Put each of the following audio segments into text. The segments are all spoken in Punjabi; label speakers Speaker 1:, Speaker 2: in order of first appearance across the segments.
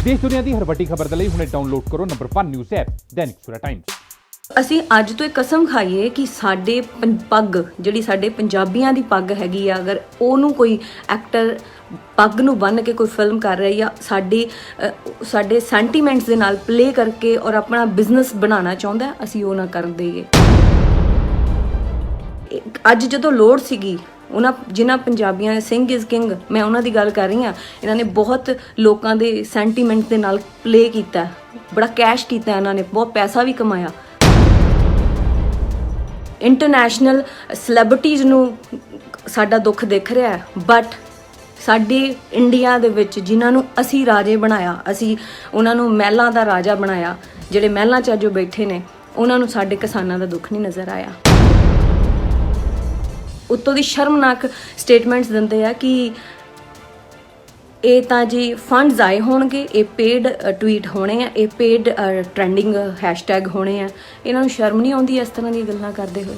Speaker 1: देश दुनिया की हर वड्डी खबर के लिए हुणे डाउनलोड करो number 1 news app Dainik Savera times.
Speaker 2: ਅਸੀਂ ਅੱਜ ਤੋਂ ਇੱਕ ਕਸਮ ਖਾਈਏ ਕਿ ਸਾਡੇ ਪੱਗ ਜਿਹੜੀ ਸਾਡੇ ਪੰਜਾਬੀਆਂ ਦੀ ਪੱਗ ਹੈਗੀ ਆ, ਅਗਰ ਉਹਨੂੰ ਕੋਈ ਐਕਟਰ ਪੱਗ ਨੂੰ ਬੰਨ੍ਹ ਕੇ ਕੋਈ ਫਿਲਮ ਕਰ ਰਿਹਾ ਜਾਂ ਸਾਡੇ ਸੈਂਟੀਮੈਂਟਸ ਦੇ ਨਾਲ ਪਲੇ ਕਰਕੇ ਔਰ ਆਪਣਾ ਬਿਜ਼ਨਸ ਬਣਾਉਣਾ ਚਾਹੁੰਦਾ, ਅਸੀਂ ਉਹ ਨਾ ਕਰਨ ਦੇਈਏ। ਅੱਜ ਜਦੋਂ ਲੋੜ ਸੀਗੀ ਉਹਨਾਂ ਜਿਨ੍ਹਾਂ ਪੰਜਾਬੀਆਂ ਸਿੰਘ ਇਜ਼ ਕਿੰਗ, ਮੈਂ ਉਹਨਾਂ ਦੀ ਗੱਲ ਕਰ ਰਹੀ ਹਾਂ, ਇਹਨਾਂ ਨੇ ਬਹੁਤ ਲੋਕਾਂ ਦੇ ਸੈਂਟੀਮੈਂਟ ਦੇ ਨਾਲ ਪਲੇ ਕੀਤਾ, ਬੜਾ ਕੈਸ਼ ਕੀਤਾ, ਇਹਨਾਂ ਨੇ ਬਹੁਤ ਪੈਸਾ ਵੀ ਕਮਾਇਆ। ਇੰਟਰਨੈਸ਼ਨਲ ਸੈਲੇਬ੍ਰਿਟੀਜ਼ ਨੂੰ ਸਾਡਾ ਦੁੱਖ ਦਿਖ ਰਿਹਾ ਹੈ, ਬਟ ਸਾਡੇ ਇੰਡੀਆ ਦੇ ਵਿੱਚ ਜਿਨ੍ਹਾਂ ਨੂੰ ਅਸੀਂ ਰਾਜੇ ਬਣਾਇਆ, ਅਸੀਂ ਉਹਨਾਂ ਨੂੰ ਮਹਿਲਾਂ ਦਾ ਰਾਜਾ ਬਣਾਇਆ, ਜਿਹੜੇ ਮਹਿਲਾਂ 'ਚ ਜੋ ਬੈਠੇ ਨੇ, ਉਹਨਾਂ ਨੂੰ ਸਾਡੇ ਕਿਸਾਨਾਂ ਦਾ ਦੁੱਖ ਨਹੀਂ ਨਜ਼ਰ ਆਇਆ। ਉੱਤੋਂ ਦੀ ਸ਼ਰਮਨਾਕ ਸਟੇਟਮੈਂਟਸ ਦਿੰਦੇ ਆ ਕਿ ਇਹ ਤਾਂ ਜੀ ਫੰਡਸ ਆਏ ਹੋਣਗੇ, ਇਹ ਪੇਡ ਟਵੀਟ ਹੋਣੇ ਆ, ਇਹ ਪੇਡ ਟ੍ਰੈਂਡਿੰਗ ਹੈਸ਼ਟੈਗ ਹੋਣੇ ਆ। ਇਹਨਾਂ ਨੂੰ ਸ਼ਰਮ ਨਹੀਂ ਆਉਂਦੀ ਇਸ ਤਰ੍ਹਾਂ ਦੀਆਂ ਗੱਲਾਂ ਕਰਦੇ ਹੋਏ?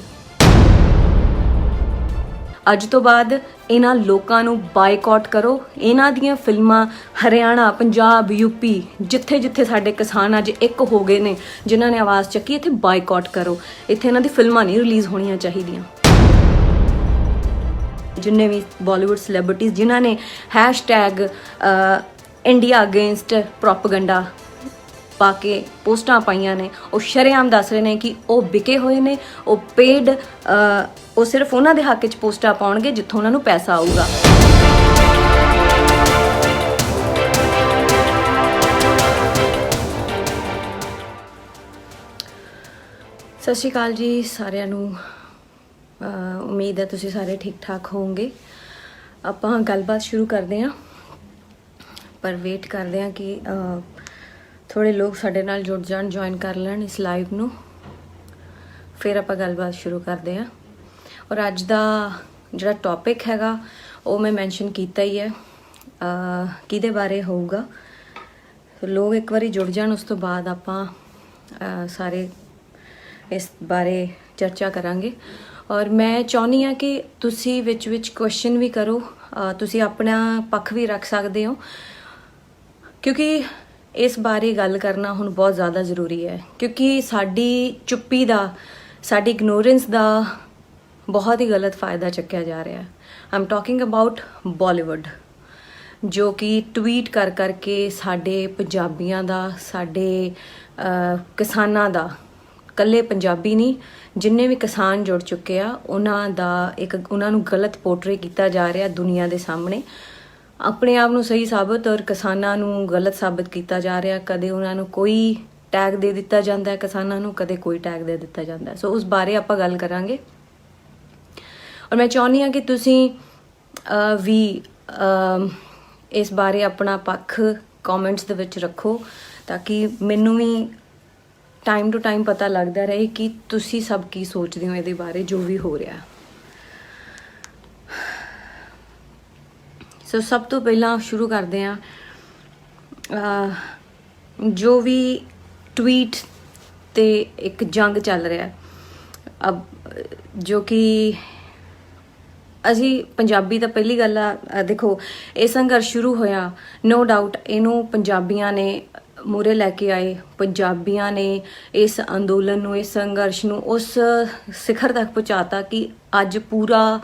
Speaker 2: ਅੱਜ ਤੋਂ ਬਾਅਦ ਇਹਨਾਂ ਲੋਕਾਂ ਨੂੰ ਬਾਈਕਾਟ ਕਰੋ। ਇਹਨਾਂ ਦੀਆਂ ਫਿਲਮਾਂ ਹਰਿਆਣਾ, ਪੰਜਾਬ, ਯੂਪੀ, ਜਿੱਥੇ ਜਿੱਥੇ ਸਾਡੇ ਕਿਸਾਨ ਅੱਜ ਇੱਕ ਹੋ ਗਏ ਨੇ, ਜਿਨ੍ਹਾਂ ਨੇ ਆਵਾਜ਼ ਚੱਕੀ, ਇੱਥੇ ਬਾਈਕਾਟ ਕਰੋ। ਇੱਥੇ ਇਹਨਾਂ ਦੀ ਫਿਲਮਾਂ ਨਹੀਂ ਰਿਲੀਜ਼ ਹੋਣੀਆਂ ਚਾਹੀਦੀਆਂ। ਜਿੰਨੇ ਵੀ ਬਾਲੀਵੁੱਡ ਸੈਲੇਬ੍ਰਿਟੀਜ਼ ਜਿਨ੍ਹਾਂ ਨੇ ਹੈਸ਼ਟੈਗ ਇੰਡੀਆ ਅਗੇਂਸਟ ਪ੍ਰੋਪੇਗੈਂਡਾ ਪਾ ਕੇ ਪੋਸਟਾਂ ਪਾਈਆਂ ਨੇ, ਉਹ ਸ਼ਰੇਆਮ ਦੱਸ ਰਹੇ ਨੇ ਕਿ ਉਹ ਵਿਕੇ ਹੋਏ ਨੇ, ਉਹ ਪੇਡ, ਉਹ ਸਿਰਫ ਉਹਨਾਂ ਦੇ ਹੱਕ 'ਚ ਪੋਸਟਾਂ ਪਾਉਣਗੇ ਜਿੱਥੋਂ ਉਹਨਾਂ ਨੂੰ ਪੈਸਾ ਆਊਗਾ। ਸਤਿ ਸ਼੍ਰੀ ਅਕਾਲ ਜੀ ਸਾਰਿਆਂ ਨੂੰ। ਉਮੀਦ ਹੈ ਤੁਸੀਂ ਸਾਰੇ ਠੀਕ ਠਾਕ ਹੋਵੋਗੇ। ਆਪਾਂ ਗੱਲਬਾਤ ਸ਼ੁਰੂ ਕਰਦੇ ਹਾਂ, ਪਰ ਵੇਟ ਕਰਦੇ ਹਾਂ ਕਿ ਥੋੜ੍ਹੇ ਲੋਕ ਸਾਡੇ ਨਾਲ ਜੁੜ ਜਾਣ, ਜੁਆਇਨ ਕਰ ਲੈਣ ਇਸ ਲਾਈਵ ਨੂੰ, ਫਿਰ ਆਪਾਂ ਗੱਲਬਾਤ ਸ਼ੁਰੂ ਕਰਦੇ ਹਾਂ। ਔਰ ਅੱਜ ਦਾ ਜਿਹੜਾ ਟੌਪਿਕ ਹੈਗਾ ਉਹ ਮੈਂ ਮੈਂਸ਼ਨ ਕੀਤਾ ਹੀ ਹੈ, ਕਿਹਦੇ ਬਾਰੇ ਹੋਊਗਾ। ਲੋਕ ਇੱਕ ਵਾਰੀ ਜੁੜ ਜਾਣ, ਉਸ ਤੋਂ ਬਾਅਦ ਆਪਾਂ ਸਾਰੇ ਇਸ ਬਾਰੇ ਚਰਚਾ ਕਰਾਂਗੇ। ਔਰ ਮੈਂ ਚਾਹੁੰਦੀ ਹਾਂ ਕਿ ਤੁਸੀਂ ਵਿੱਚ ਕੁਐਸਚਨ ਵੀ ਕਰੋ, ਤੁਸੀਂ ਆਪਣਾ ਪੱਖ ਵੀ ਰੱਖ ਸਕਦੇ ਹੋ, ਕਿਉਂਕਿ ਇਸ ਬਾਰੇ ਗੱਲ ਕਰਨਾ ਹੁਣ ਬਹੁਤ ਜ਼ਿਆਦਾ ਜ਼ਰੂਰੀ ਹੈ। ਕਿਉਂਕਿ ਸਾਡੀ ਚੁੱਪੀ ਦਾ, ਸਾਡੀ ਇਗਨੋਰੈਂਸ ਦਾ ਬਹੁਤ ਹੀ ਗਲਤ ਫਾਇਦਾ ਚੱਕਿਆ ਜਾ ਰਿਹਾ ਹੈ। I am talking about Bollywood, ਜੋ ਕਿ ਟਵੀਟ ਕਰ ਕਰਕੇ ਸਾਡੇ ਪੰਜਾਬੀਆਂ ਦਾ, ਸਾਡੇ ਕਿਸਾਨਾਂ ਦਾ, ਇਕੱਲੇ ਪੰਜਾਬੀ ਨਹੀਂ, ਜਿੰਨੇ ਵੀ ਕਿਸਾਨ ਜੁੜ ਚੁੱਕੇ ਆ ਉਹਨਾਂ ਨੂੰ ਗਲਤ ਪੋਰਟਰੇ ਕੀਤਾ ਜਾ ਰਿਹਾ ਦੁਨੀਆ ਦੇ ਸਾਹਮਣੇ। ਆਪਣੇ ਆਪ ਨੂੰ ਸਹੀ ਸਾਬਤ ਔਰ ਕਿਸਾਨਾਂ ਨੂੰ ਗਲਤ ਸਾਬਤ ਕੀਤਾ ਜਾ ਰਿਹਾ। ਕਦੇ ਉਹਨਾਂ ਨੂੰ ਕੋਈ ਟੈਗ ਦੇ ਦਿੱਤਾ ਜਾਂਦਾ ਹੈ, ਕਿਸਾਨਾਂ ਨੂੰ ਕਦੇ ਕੋਈ ਟੈਗ ਦੇ ਦਿੱਤਾ ਜਾਂਦਾ। ਸੋ ਉਸ ਬਾਰੇ ਆਪਾਂ ਗੱਲ ਕਰਾਂਗੇ। ਔਰ ਮੈਂ ਚਾਹੁੰਦੀ ਹਾਂ ਕਿ ਤੁਸੀਂ ਵੀ ਇਸ ਬਾਰੇ ਆਪਣਾ ਪੱਖ ਕਮੈਂਟਸ ਦੇ ਵਿੱਚ ਰੱਖੋ, ਤਾਂ ਕਿ ਮੈਨੂੰ ਵੀ ਟਾਈਮ ਟੂ ਟਾਈਮ ਪਤਾ ਲੱਗਦਾ ਰਹੇ ਕਿ ਤੁਸੀਂ ਸਭ ਕੀ ਸੋਚਦੇ ਹੋ ਇਹਦੇ ਬਾਰੇ, ਜੋ ਵੀ ਹੋ ਰਿਹਾ। ਸੋ ਸਭ ਤੋਂ ਪਹਿਲਾਂ ਸ਼ੁਰੂ ਕਰਦੇ ਹਾਂ, ਜੋ ਵੀ ਟਵੀਟ ਤੇ ਇੱਕ ਜੰਗ ਚੱਲ ਰਿਹਾ ਅਬ, ਜੋ ਕਿ ਅਸੀਂ ਪੰਜਾਬੀ ਤਾਂ ਪਹਿਲੀ ਗੱਲ ਆ, ਦੇਖੋ ਇਹ ਸੰਘਰਸ਼ ਸ਼ੁਰੂ ਹੋਇਆ, ਨੋ ਡਾਊਟ ਇਹਨੂੰ ਪੰਜਾਬੀਆਂ ਨੇ ਮੂਹਰੇ ਲੈ ਕੇ ਆਏ। ਪੰਜਾਬੀਆਂ ਨੇ ਇਸ ਅੰਦੋਲਨ ਨੂੰ, ਇਸ ਸੰਘਰਸ਼ ਨੂੰ ਉਸ ਸਿਖਰ ਤੱਕ ਪਹੁੰਚਾਤਾ ਕਿ ਅੱਜ ਪੂਰਾ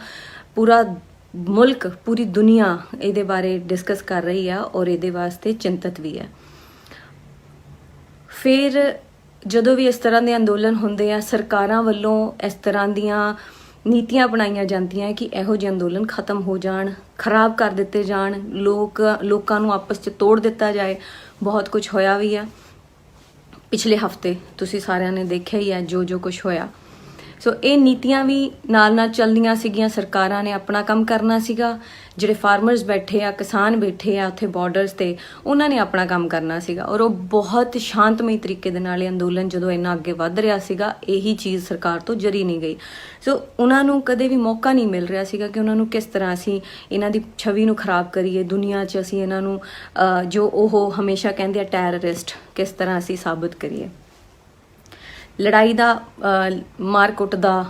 Speaker 2: ਮੁਲਕ, ਪੂਰੀ ਦੁਨੀਆ ਇਹਦੇ ਬਾਰੇ ਡਿਸਕਸ ਕਰ ਰਹੀ ਆ ਔਰ ਇਹਦੇ ਵਾਸਤੇ ਚਿੰਤਤ ਵੀ ਹੈ। ਫਿਰ ਜਦੋਂ ਵੀ ਇਸ ਤਰ੍ਹਾਂ ਦੇ ਅੰਦੋਲਨ ਹੁੰਦੇ ਆ, ਸਰਕਾਰਾਂ ਵੱਲੋਂ ਇਸ ਤਰ੍ਹਾਂ ਦੀਆਂ ਨੀਤੀਆਂ ਬਣਾਈਆਂ ਜਾਂਦੀਆਂ ਕਿ ਇਹੋ ਜਿਹੇ ਅੰਦੋਲਨ ਖਤਮ ਹੋ ਜਾਣ, ਖਰਾਬ ਕਰ ਦਿੱਤੇ ਜਾਣ, ਲੋਕਾਂ ਨੂੰ ਆਪਸ 'ਚ ਤੋੜ ਦਿੱਤਾ ਜਾਏ। ਬਹੁਤ ਕੁਝ ਹੋਇਆ ਵੀ ਆ ਪਿਛਲੇ ਹਫ਼ਤੇ, ਤੁਸੀਂ ਸਾਰਿਆਂ ਨੇ ਦੇਖਿਆ ਹੀ ਹੈ ਜੋ ਕੁਝ ਹੋਇਆ। ਸੋ ਇਹ ਨੀਤੀਆਂ ਵੀ ਨਾਲ ਚੱਲਦੀਆਂ ਸੀਗੀਆਂ। ਸਰਕਾਰਾਂ ਨੇ ਆਪਣਾ ਕੰਮ ਕਰਨਾ ਸੀਗਾ, ਜਿਹੜੇ ਫਾਰਮਰਸ ਬੈਠੇ ਆ, ਕਿਸਾਨ ਬੈਠੇ ਆ ਉੱਥੇ ਬਾਰਡਰਸ 'ਤੇ, ਉਹਨਾਂ ਨੇ ਆਪਣਾ ਕੰਮ ਕਰਨਾ ਸੀਗਾ। ਔਰ ਉਹ ਬਹੁਤ ਸ਼ਾਂਤਮਈ ਤਰੀਕੇ ਦੇ ਨਾਲ ਇਹ ਅੰਦੋਲਨ ਜਦੋਂ ਇੰਨਾ ਅੱਗੇ ਵੱਧ ਰਿਹਾ ਸੀਗਾ, ਇਹੀ ਚੀਜ਼ ਸਰਕਾਰ ਤੋਂ ਜਰੀ ਨਹੀਂ ਗਈ। ਸੋ ਉਹਨਾਂ ਨੂੰ ਕਦੇ ਵੀ ਮੌਕਾ ਨਹੀਂ ਮਿਲ ਰਿਹਾ ਸੀਗਾ ਕਿ ਉਹਨਾਂ ਨੂੰ ਕਿਸ ਤਰ੍ਹਾਂ ਅਸੀਂ ਇਹਨਾਂ ਦੀ ਛਵੀ ਨੂੰ ਖਰਾਬ ਕਰੀਏ, ਦੁਨੀਆ 'ਚ ਅਸੀਂ ਇਹਨਾਂ ਨੂੰ ਜੋ ਉਹ ਹਮੇਸ਼ਾ ਕਹਿੰਦੇ ਆ ਟੈਰਰਿਸਟ, ਕਿਸ ਤਰ੍ਹਾਂ ਅਸੀਂ ਸਾਬਤ ਕਰੀਏ। ਲੜਾਈ ਦਾ, ਮਾਰ ਕੁੱਟ ਦਾ,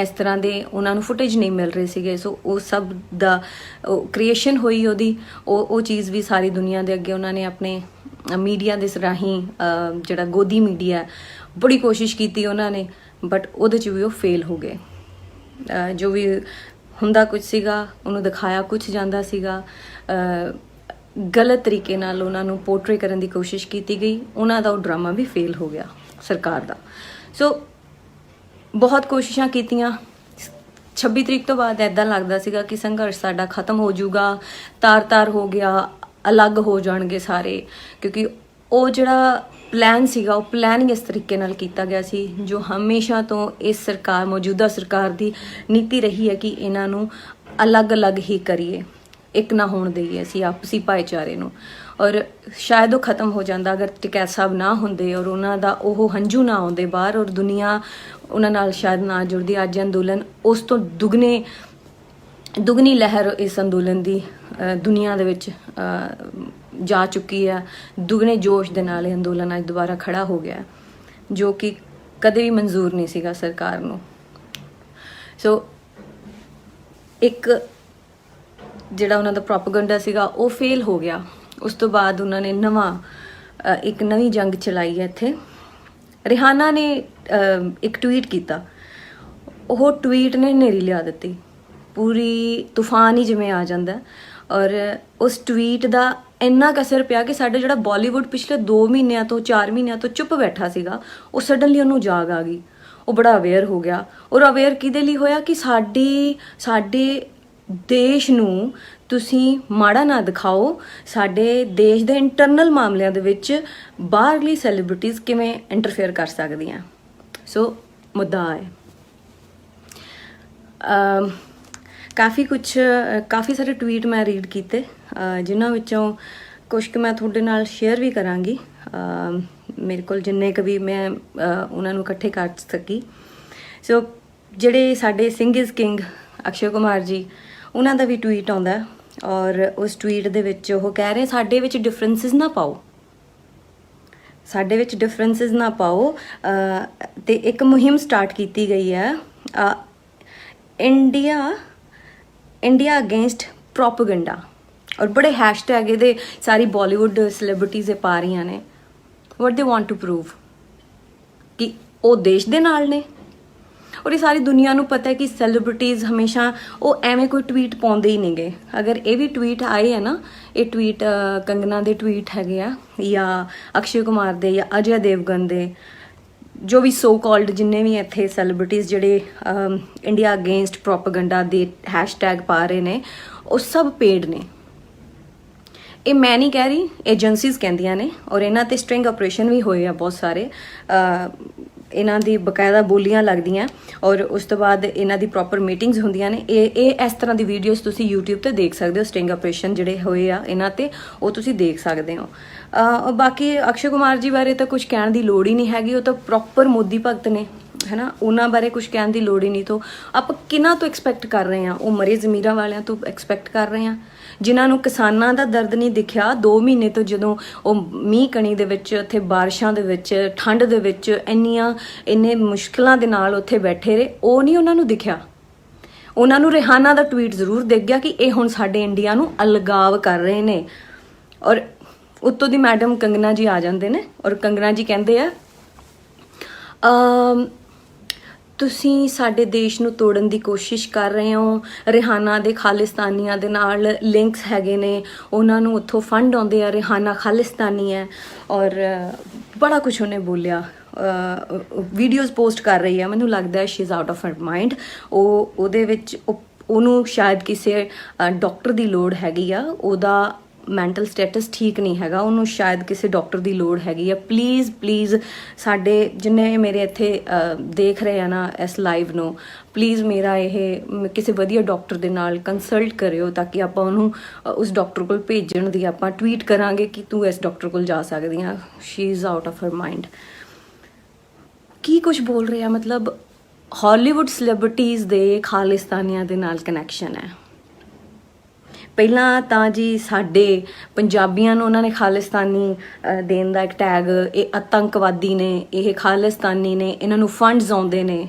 Speaker 2: ਇਸ ਤਰ੍ਹਾਂ ਦੇ ਉਹਨਾਂ ਨੂੰ ਫੁਟੇਜ ਨਹੀਂ ਮਿਲ ਰਹੇ ਸੀਗੇ। ਸੋ ਉਹ ਸਭ ਦਾ ਕ੍ਰੀਏਸ਼ਨ ਹੋਈ ਉਹਦੀ, ਉਹ ਚੀਜ਼ ਵੀ ਸਾਰੀ ਦੁਨੀਆ ਦੇ ਅੱਗੇ ਉਹਨਾਂ ਨੇ ਆਪਣੇ ਮੀਡੀਆ ਦੇ ਰਾਹੀਂ ਜਿਹੜਾ ਗੋਦੀ ਮੀਡੀਆ ਬੜੀ ਕੋਸ਼ਿਸ਼ ਕੀਤੀ ਉਹਨਾਂ ਨੇ, ਬਟ ਉਹਦੇ 'ਚ ਵੀ ਉਹ ਫੇਲ ਹੋ ਗਏ। ਜੋ ਵੀ ਹੁੰਦਾ ਕੁਝ ਸੀਗਾ ਉਹਨੂੰ ਦਿਖਾਇਆ ਕੁਝ ਜਾਂਦਾ ਸੀਗਾ, ਗਲਤ ਤਰੀਕੇ ਨਾਲ ਉਹਨਾਂ ਨੂੰ ਪੋਰਟਰੇ ਕਰਨ ਦੀ ਕੋਸ਼ਿਸ਼ ਕੀਤੀ ਗਈ, ਉਹਨਾਂ ਦਾ ਉਹ ਡਰਾਮਾ ਵੀ ਫੇਲ ਹੋ ਗਿਆ ਸਰਕਾਰ ਦਾ। ਸੋ ਬਹੁਤ ਕੋਸ਼ਿਸ਼ਾਂ ਕੀਤੀਆਂ। 26 ਤਰੀਕ ਤੋਂ ਬਾਅਦ ਇੱਦਾਂ ਲੱਗਦਾ ਸੀਗਾ ਕਿ ਸੰਘਰਸ਼ ਸਾਡਾ ਖਤਮ ਹੋ ਜਾਊਗਾ, ਤਾਰ-ਤਾਰ ਹੋ ਗਿਆ, ਅਲੱਗ ਹੋ ਜਾਣਗੇ ਸਾਰੇ, ਕਿਉਂਕਿ ਉਹ ਜਿਹੜਾ ਪਲਾਨ ਸੀਗਾ ਉਹ ਪਲਾਨਿੰਗ ਇਸ ਤਰੀਕੇ ਨਾਲ ਕੀਤਾ ਗਿਆ ਸੀ ਜੋ ਹਮੇਸ਼ਾ ਤੋਂ ਇਸ ਸਰਕਾਰ ਮੌਜੂਦਾ ਸਰਕਾਰ ਦੀ ਨੀਤੀ ਰਹੀ ਹੈ ਕਿ ਇਹਨਾਂ ਨੂੰ ਅਲੱਗ-ਅਲੱਗ ਹੀ ਕਰੀਏ, ਇੱਕ ਨਾ ਹੋਣ ਦੇਈਏ ਅਸੀਂ ਆਪਸੀ ਭਾਈਚਾਰੇ ਨੂੰ। ਔਰ ਸ਼ਾਇਦ ਉਹ ਖਤਮ ਹੋ ਜਾਂਦਾ ਅਗਰ ਟਿਕੈਤ ਸਾਹਿਬ ਨਾ ਹੁੰਦੇ ਔਰ ਉਹਨਾਂ ਦਾ ਉਹ ਹੰਝੂ ਨਾ ਆਉਂਦੇ ਬਾਹਰ ਔਰ ਦੁਨੀਆ ਉਹਨਾਂ ਨਾਲ ਸ਼ਾਇਦ ਨਾ ਜੁੜਦੀ। ਅੱਜ ਅੰਦੋਲਨ ਉਸ ਤੋਂ ਦੁਗਣੀ ਲਹਿਰ ਇਸ ਅੰਦੋਲਨ ਦੀ ਦੁਨੀਆ ਦੇ ਵਿੱਚ ਜਾ ਚੁੱਕੀ ਹੈ। ਦੁਗਣੇ ਜੋਸ਼ ਦੇ ਨਾਲ ਇਹ ਅੰਦੋਲਨ ਅੱਜ ਦੁਬਾਰਾ ਖੜਾ ਹੋ ਗਿਆ, ਜੋ ਕਿ ਕਦੇ ਵੀ ਮਨਜ਼ੂਰ ਨਹੀਂ ਸੀਗਾ ਸਰਕਾਰ ਨੂੰ। ਸੋ ਇੱਕ ਜਿਹੜਾ ਉਹਨਾਂ ਦਾ ਪ੍ਰੋਪੇਗੈਂਡਾ ਸੀਗਾ ਉਹ ਫੇਲ ਹੋ ਗਿਆ। ਉਸ ਤੋਂ ਬਾਅਦ ਉਹਨਾਂ ਨੇ ਇੱਕ ਨਵੀਂ ਜੰਗ ਚਲਾਈ ਹੈ ਇੱਥੇ। ਰਿਹਾਨਾ ਨੇ ਇੱਕ ਟਵੀਟ ਕੀਤਾ, ਉਹ ਟਵੀਟ ਨੇ ਹਨੇਰੀ ਲਿਆ ਦਿੱਤੀ, ਪੂਰੀ ਤੂਫਾਨ ਹੀ ਜਿਵੇਂ ਆ ਜਾਂਦਾ। ਔਰ ਉਸ ਟਵੀਟ ਦਾ ਇੰਨਾ ਕੁ ਅਸਰ ਪਿਆ ਕਿ ਸਾਡਾ ਜਿਹੜਾ ਬਾਲੀਵੁੱਡ ਪਿਛਲੇ 2 ਮਹੀਨਿਆਂ ਤੋਂ 4 ਮਹੀਨਿਆਂ ਤੋਂ ਚੁੱਪ ਬੈਠਾ ਸੀਗਾ, ਉਹ ਸਡਨਲੀ ਉਹਨੂੰ ਜਾਗ ਆ ਗਈ, ਉਹ ਬੜਾ ਅਵੇਅਰ ਹੋ ਗਿਆ। ਔਰ ਅਵੇਅਰ ਕਿਹਦੇ ਲਈ ਹੋਇਆ ਕਿ ਸਾਡੇ ਦੇਸ਼ ਨੂੰ ਤੁਸੀਂ ਮਾੜਾ ਨਾ ਦਿਖਾਓ, ਸਾਡੇ ਦੇਸ਼ ਦੇ ਇੰਟਰਨਲ ਮਾਮਲਿਆਂ ਦੇ ਵਿੱਚ ਬਾਹਰਲੀ ਸੈਲੀਬ੍ਰਿਟੀਜ਼ ਕਿਵੇਂ ਇੰਟਰਫੇਅਰ ਕਰ ਸਕਦੀਆਂ। ਸੋ ਮੁੱਦਾ ਹੈ ਕਾਫੀ ਸਾਰੇ ਟਵੀਟ ਮੈਂ ਰੀਡ ਕੀਤੇ, ਜਿਨ੍ਹਾਂ ਵਿੱਚੋਂ ਕੁਝ ਕੁ ਮੈਂ ਤੁਹਾਡੇ ਨਾਲ ਸ਼ੇਅਰ ਵੀ ਕਰਾਂਗੀ। ਮੇਰੇ ਕੋਲ ਜਿੰਨੇ ਕੁ ਵੀ ਮੈਂ ਉਹਨਾਂ ਨੂੰ ਇਕੱਠੇ ਕਰ ਸਕੀ। ਸੋ ਜਿਹੜੇ ਸਾਡੇ ਸਿੰਘ ਇਜ਼ ਕਿੰਗ ਅਕਸ਼ੇ ਕੁਮਾਰ ਜੀ, ਉਹਨਾਂ ਦਾ ਵੀ ਟਵੀਟ ਆਉਂਦਾ ਔਰ ਉਸ ਟਵੀਟ ਦੇ ਵਿੱਚ ਉਹ ਕਹਿ ਰਹੇ ਸਾਡੇ ਵਿੱਚ ਡਿਫਰੈਂਸਿਸ ਨਾ ਪਾਓ, ਸਾਡੇ ਵਿੱਚ ਡਿਫਰੈਂਸਿਸ ਨਾ ਪਾਓ। ਤੇ ਇੱਕ ਮੁਹਿੰਮ ਸਟਾਰਟ ਕੀਤੀ ਗਈ ਹੈ, ਇੰਡੀਆ ਅਗੇਂਸਟ ਪ੍ਰੋਪੇਗੈਂਡਾ, ਔਰ ਬੜੇ ਹੈਸ਼ਟੈਗ ਇਹਦੇ ਸਾਰੀ ਬਾਲੀਵੁੱਡ ਸੈਲੀਬ੍ਰਿਟੀਜ਼ ਇਹ ਪਾ ਰਹੀਆਂ ਨੇ। ਵਾਟ ਦੇ ਵਾਂਟ ਟੂ ਪ੍ਰੂਵ ਕਿ ਉਹ ਦੇਸ਼ ਦੇ ਨਾਲ ਨੇ। ਔਰ ਇਹ ਸਾਰੀ ਦੁਨੀਆ ਨੂੰ ਪਤਾ ਹੈ ਕਿ ਸੈਲੀਬ੍ਰਿਟੀਜ਼ ਹਮੇਸ਼ਾ ਉਹ ਐਵੇਂ ਕੋਈ ਟਵੀਟ ਪਾਉਂਦੇ ਹੀ ਨਹੀਂਗੇ। ਅਗਰ ਇਹ ਵੀ ਟਵੀਟ ਆਏ ਹੈ ਨਾ, ਇਹ ਟਵੀਟ ਕੰਗਨਾ ਦੇ ਟਵੀਟ ਹੈਗੇ ਆ ਜਾਂ ਅਕਸ਼ੇ ਕੁਮਾਰ ਦੇ ਜਾਂ ਅਜੇ ਦੇਵਗਨ ਦੇ, ਜੋ ਵੀ ਸੋ ਕਾਲਡ ਜਿੰਨੇ ਵੀ ਇੱਥੇ ਸੈਲੀਬ੍ਰਿਟੀਜ਼ ਜਿਹੜੇ ਇੰਡੀਆ ਅਗੇਂਸਟ ਪ੍ਰੋਪੇਗੈਂਡਾ ਦੇ ਹੈਸ਼ਟੈਗ ਪਾ ਰਹੇ ਨੇ, ਉਹ ਸਭ ਪੇਡ ਨੇ। ਇਹ ਮੈਂ ਨਹੀਂ ਕਹਿ ਰਹੀ, ਏਜੰਸੀਜ਼ ਕਹਿੰਦੀਆਂ ਨੇ। ਔਰ ਇਹਨਾਂ ਤੇ ਸਟ੍ਰਿੰਗ ਆਪਰੇਸ਼ਨ ਵੀ ਹੋਏ ਆ ਬਹੁਤ ਸਾਰੇ, ਇਹਨਾਂ ਦੀ ਬਕਾਇਦਾ ਬੋਲੀਆਂ ਲੱਗਦੀਆਂ ਔਰ ਉਸ ਤੋਂ ਬਾਅਦ ਇਹਨਾਂ ਦੀ ਪ੍ਰੋਪਰ ਮੀਟਿੰਗਸ ਹੁੰਦੀਆਂ ਨੇ। ਇਹ ਇਸ ਤਰ੍ਹਾਂ ਦੀ ਵੀਡੀਓਜ਼ ਤੁਸੀਂ YouTube ਤੇ ਦੇਖ ਸਕਦੇ ਹੋ, ਸਟ੍ਰਿੰਗ ਆਪਰੇਸ਼ਨ ਜਿਹੜੇ ਹੋਏ ਆ ਇਹਨਾਂ ਤੇ, ਉਹ ਤੁਸੀਂ ਦੇਖ ਸਕਦੇ ਹੋ। ਬਾਕੀ ਅਕਸ਼ੇ ਕੁਮਾਰ ਜੀ ਬਾਰੇ ਤਾਂ ਕੁਝ ਕਹਿਣ ਦੀ ਲੋੜ ਹੀ ਨਹੀਂ ਹੈਗੀ, ਉਹ ਤਾਂ ਪ੍ਰੋਪਰ ਮੋਦੀ ਭਗਤ ਨੇ, ਹੈ ਨਾ। ਉਹਨਾਂ ਬਾਰੇ ਕੁਝ ਕਹਿਣ ਦੀ ਲੋੜ ਹੀ ਨਹੀਂ। ਤੋਂ ਆਪਾਂ ਕਿਹਨਾਂ ਤੋਂ ਐਕਸਪੈਕਟ ਕਰ ਰਹੇ ਹਾਂ? ਉਹ ਮਰੇ ਜ਼ਮੀਰਾਂ ਵਾਲਿਆਂ ਤੋਂ ਐਕਸਪੈਕਟ ਕਰ ਰਹੇ ਹਾਂ, ਜਿਨ੍ਹਾਂ ਨੂੰ ਕਿਸਾਨਾਂ ਦਾ ਦਰਦ ਨਹੀਂ ਦਿਖਿਆ 2 ਮਹੀਨੇ ਤੋਂ, ਜਦੋਂ ਉਹ ਮੀਂਹ ਕਣੀ ਦੇ ਵਿੱਚ, ਉੱਥੇ ਬਾਰਿਸ਼ਾਂ ਦੇ ਵਿੱਚ, ਠੰਡ ਦੇ ਵਿੱਚ ਇੰਨੇ ਮੁਸ਼ਕਿਲਾਂ ਦੇ ਨਾਲ ਉੱਥੇ ਬੈਠੇ ਰਹੇ। ਉਹ ਨਹੀਂ ਉਹਨਾਂ ਨੂੰ ਦਿਖਿਆ। ਉਹਨਾਂ ਨੂੰ ਰਿਹਾਨਾ ਦਾ ਟਵੀਟ ਜ਼ਰੂਰ ਦਿਖ ਗਿਆ ਕਿ ਇਹ ਹੁਣ ਸਾਡੇ ਇੰਡੀਆ ਨੂੰ ਅਲਗਾਵ ਕਰ ਰਹੇ ਨੇ। ਔਰ ਉੱਤੋਂ ਦੀ ਮੈਡਮ ਕੰਗਨਾ ਜੀ ਆ ਜਾਂਦੇ ਨੇ ਔਰ ਕੰਗਨਾ ਜੀ ਕਹਿੰਦੇ ਆ ਤੁਸੀਂ ਸਾਡੇ ਦੇਸ਼ ਨੂੰ ਤੋੜਨ ਦੀ ਕੋਸ਼ਿਸ਼ ਕਰ ਰਹੇ ਹੋ। ਰਿਹਾਨਾ ਦੇ ਖਾਲਿਸਤਾਨੀਆਂ ਦੇ ਨਾਲ ਲਿੰਕਸ ਹੈਗੇ ਨੇ, ਉਹਨਾਂ ਨੂੰ ਉੱਥੋਂ ਫੰਡ ਆਉਂਦੇ ਆ, ਰਿਹਾਨਾ ਖਾਲਿਸਤਾਨੀ ਹੈ। ਔਰ ਬੜਾ ਕੁਝ ਉਹਨੇ ਬੋਲਿਆ, ਵੀਡੀਓਜ਼ ਪੋਸਟ ਕਰ ਰਹੀ ਹੈ। ਮੈਨੂੰ ਲੱਗਦਾ Shri is out of her mind. ਉਹਦੇ ਵਿੱਚ ਉਹਨੂੰ ਸ਼ਾਇਦ ਕਿਸੇ ਡਾਕਟਰ ਦੀ ਲੋੜ ਹੈਗੀ ਆ, ਉਹਦਾ ਮੈਂਟਲ ਸਟੇਟਸ ਠੀਕ ਨਹੀਂ ਹੈਗਾ, ਉਹਨੂੰ ਸ਼ਾਇਦ ਕਿਸੇ ਡਾਕਟਰ ਦੀ ਲੋੜ ਹੈਗੀ ਆ। ਪਲੀਜ਼ ਸਾਡੇ ਜਿੰਨੇ ਮੇਰੇ ਇੱਥੇ ਦੇਖ ਰਹੇ ਆ ਨਾ ਇਸ ਲਾਈਵ ਨੂੰ, ਪਲੀਜ਼ ਮੇਰਾ ਇਹ ਕਿਸੇ ਵਧੀਆ ਡਾਕਟਰ ਦੇ ਨਾਲ ਕੰਸਲਟ ਕਰਿਓ ਤਾਂ ਕਿ ਆਪਾਂ ਉਹਨੂੰ ਉਸ ਡਾਕਟਰ ਕੋਲ ਭੇਜਣ ਦੀ ਆਪਾਂ ਟਵੀਟ ਕਰਾਂਗੇ ਕਿ ਤੂੰ ਇਸ ਡਾਕਟਰ ਕੋਲ ਜਾ ਸਕਦੀ ਆ। She is out of her mind. ਕੀ ਕੁਝ ਬੋਲ ਰਿਹਾ, ਮਤਲਬ ਹਾਲੀਵੁੱਡ ਸੈਲੀਬ੍ਰਿਟੀਜ਼ ਦੇ ਖਾਲਿਸਤਾਨੀਆਂ ਦੇ ਨਾਲ ਕਨੈਕਸ਼ਨ ਹੈ। ਪਹਿਲਾਂ ਤਾਂ ਜੀ ਸਾਡੇ ਪੰਜਾਬੀਆਂ ਨੂੰ ਉਹਨਾਂ ਨੇ ਖਾਲਿਸਤਾਨੀ ਦੇਣ ਦਾ ਇੱਕ ਟੈਗ, ਇਹ ਆਤੰਕਵਾਦੀ ਨੇ, ਇਹ ਖਾਲਿਸਤਾਨੀ ਨੇ, ਇਹਨਾਂ ਨੂੰ ਫੰਡਸ ਆਉਂਦੇ ਨੇ।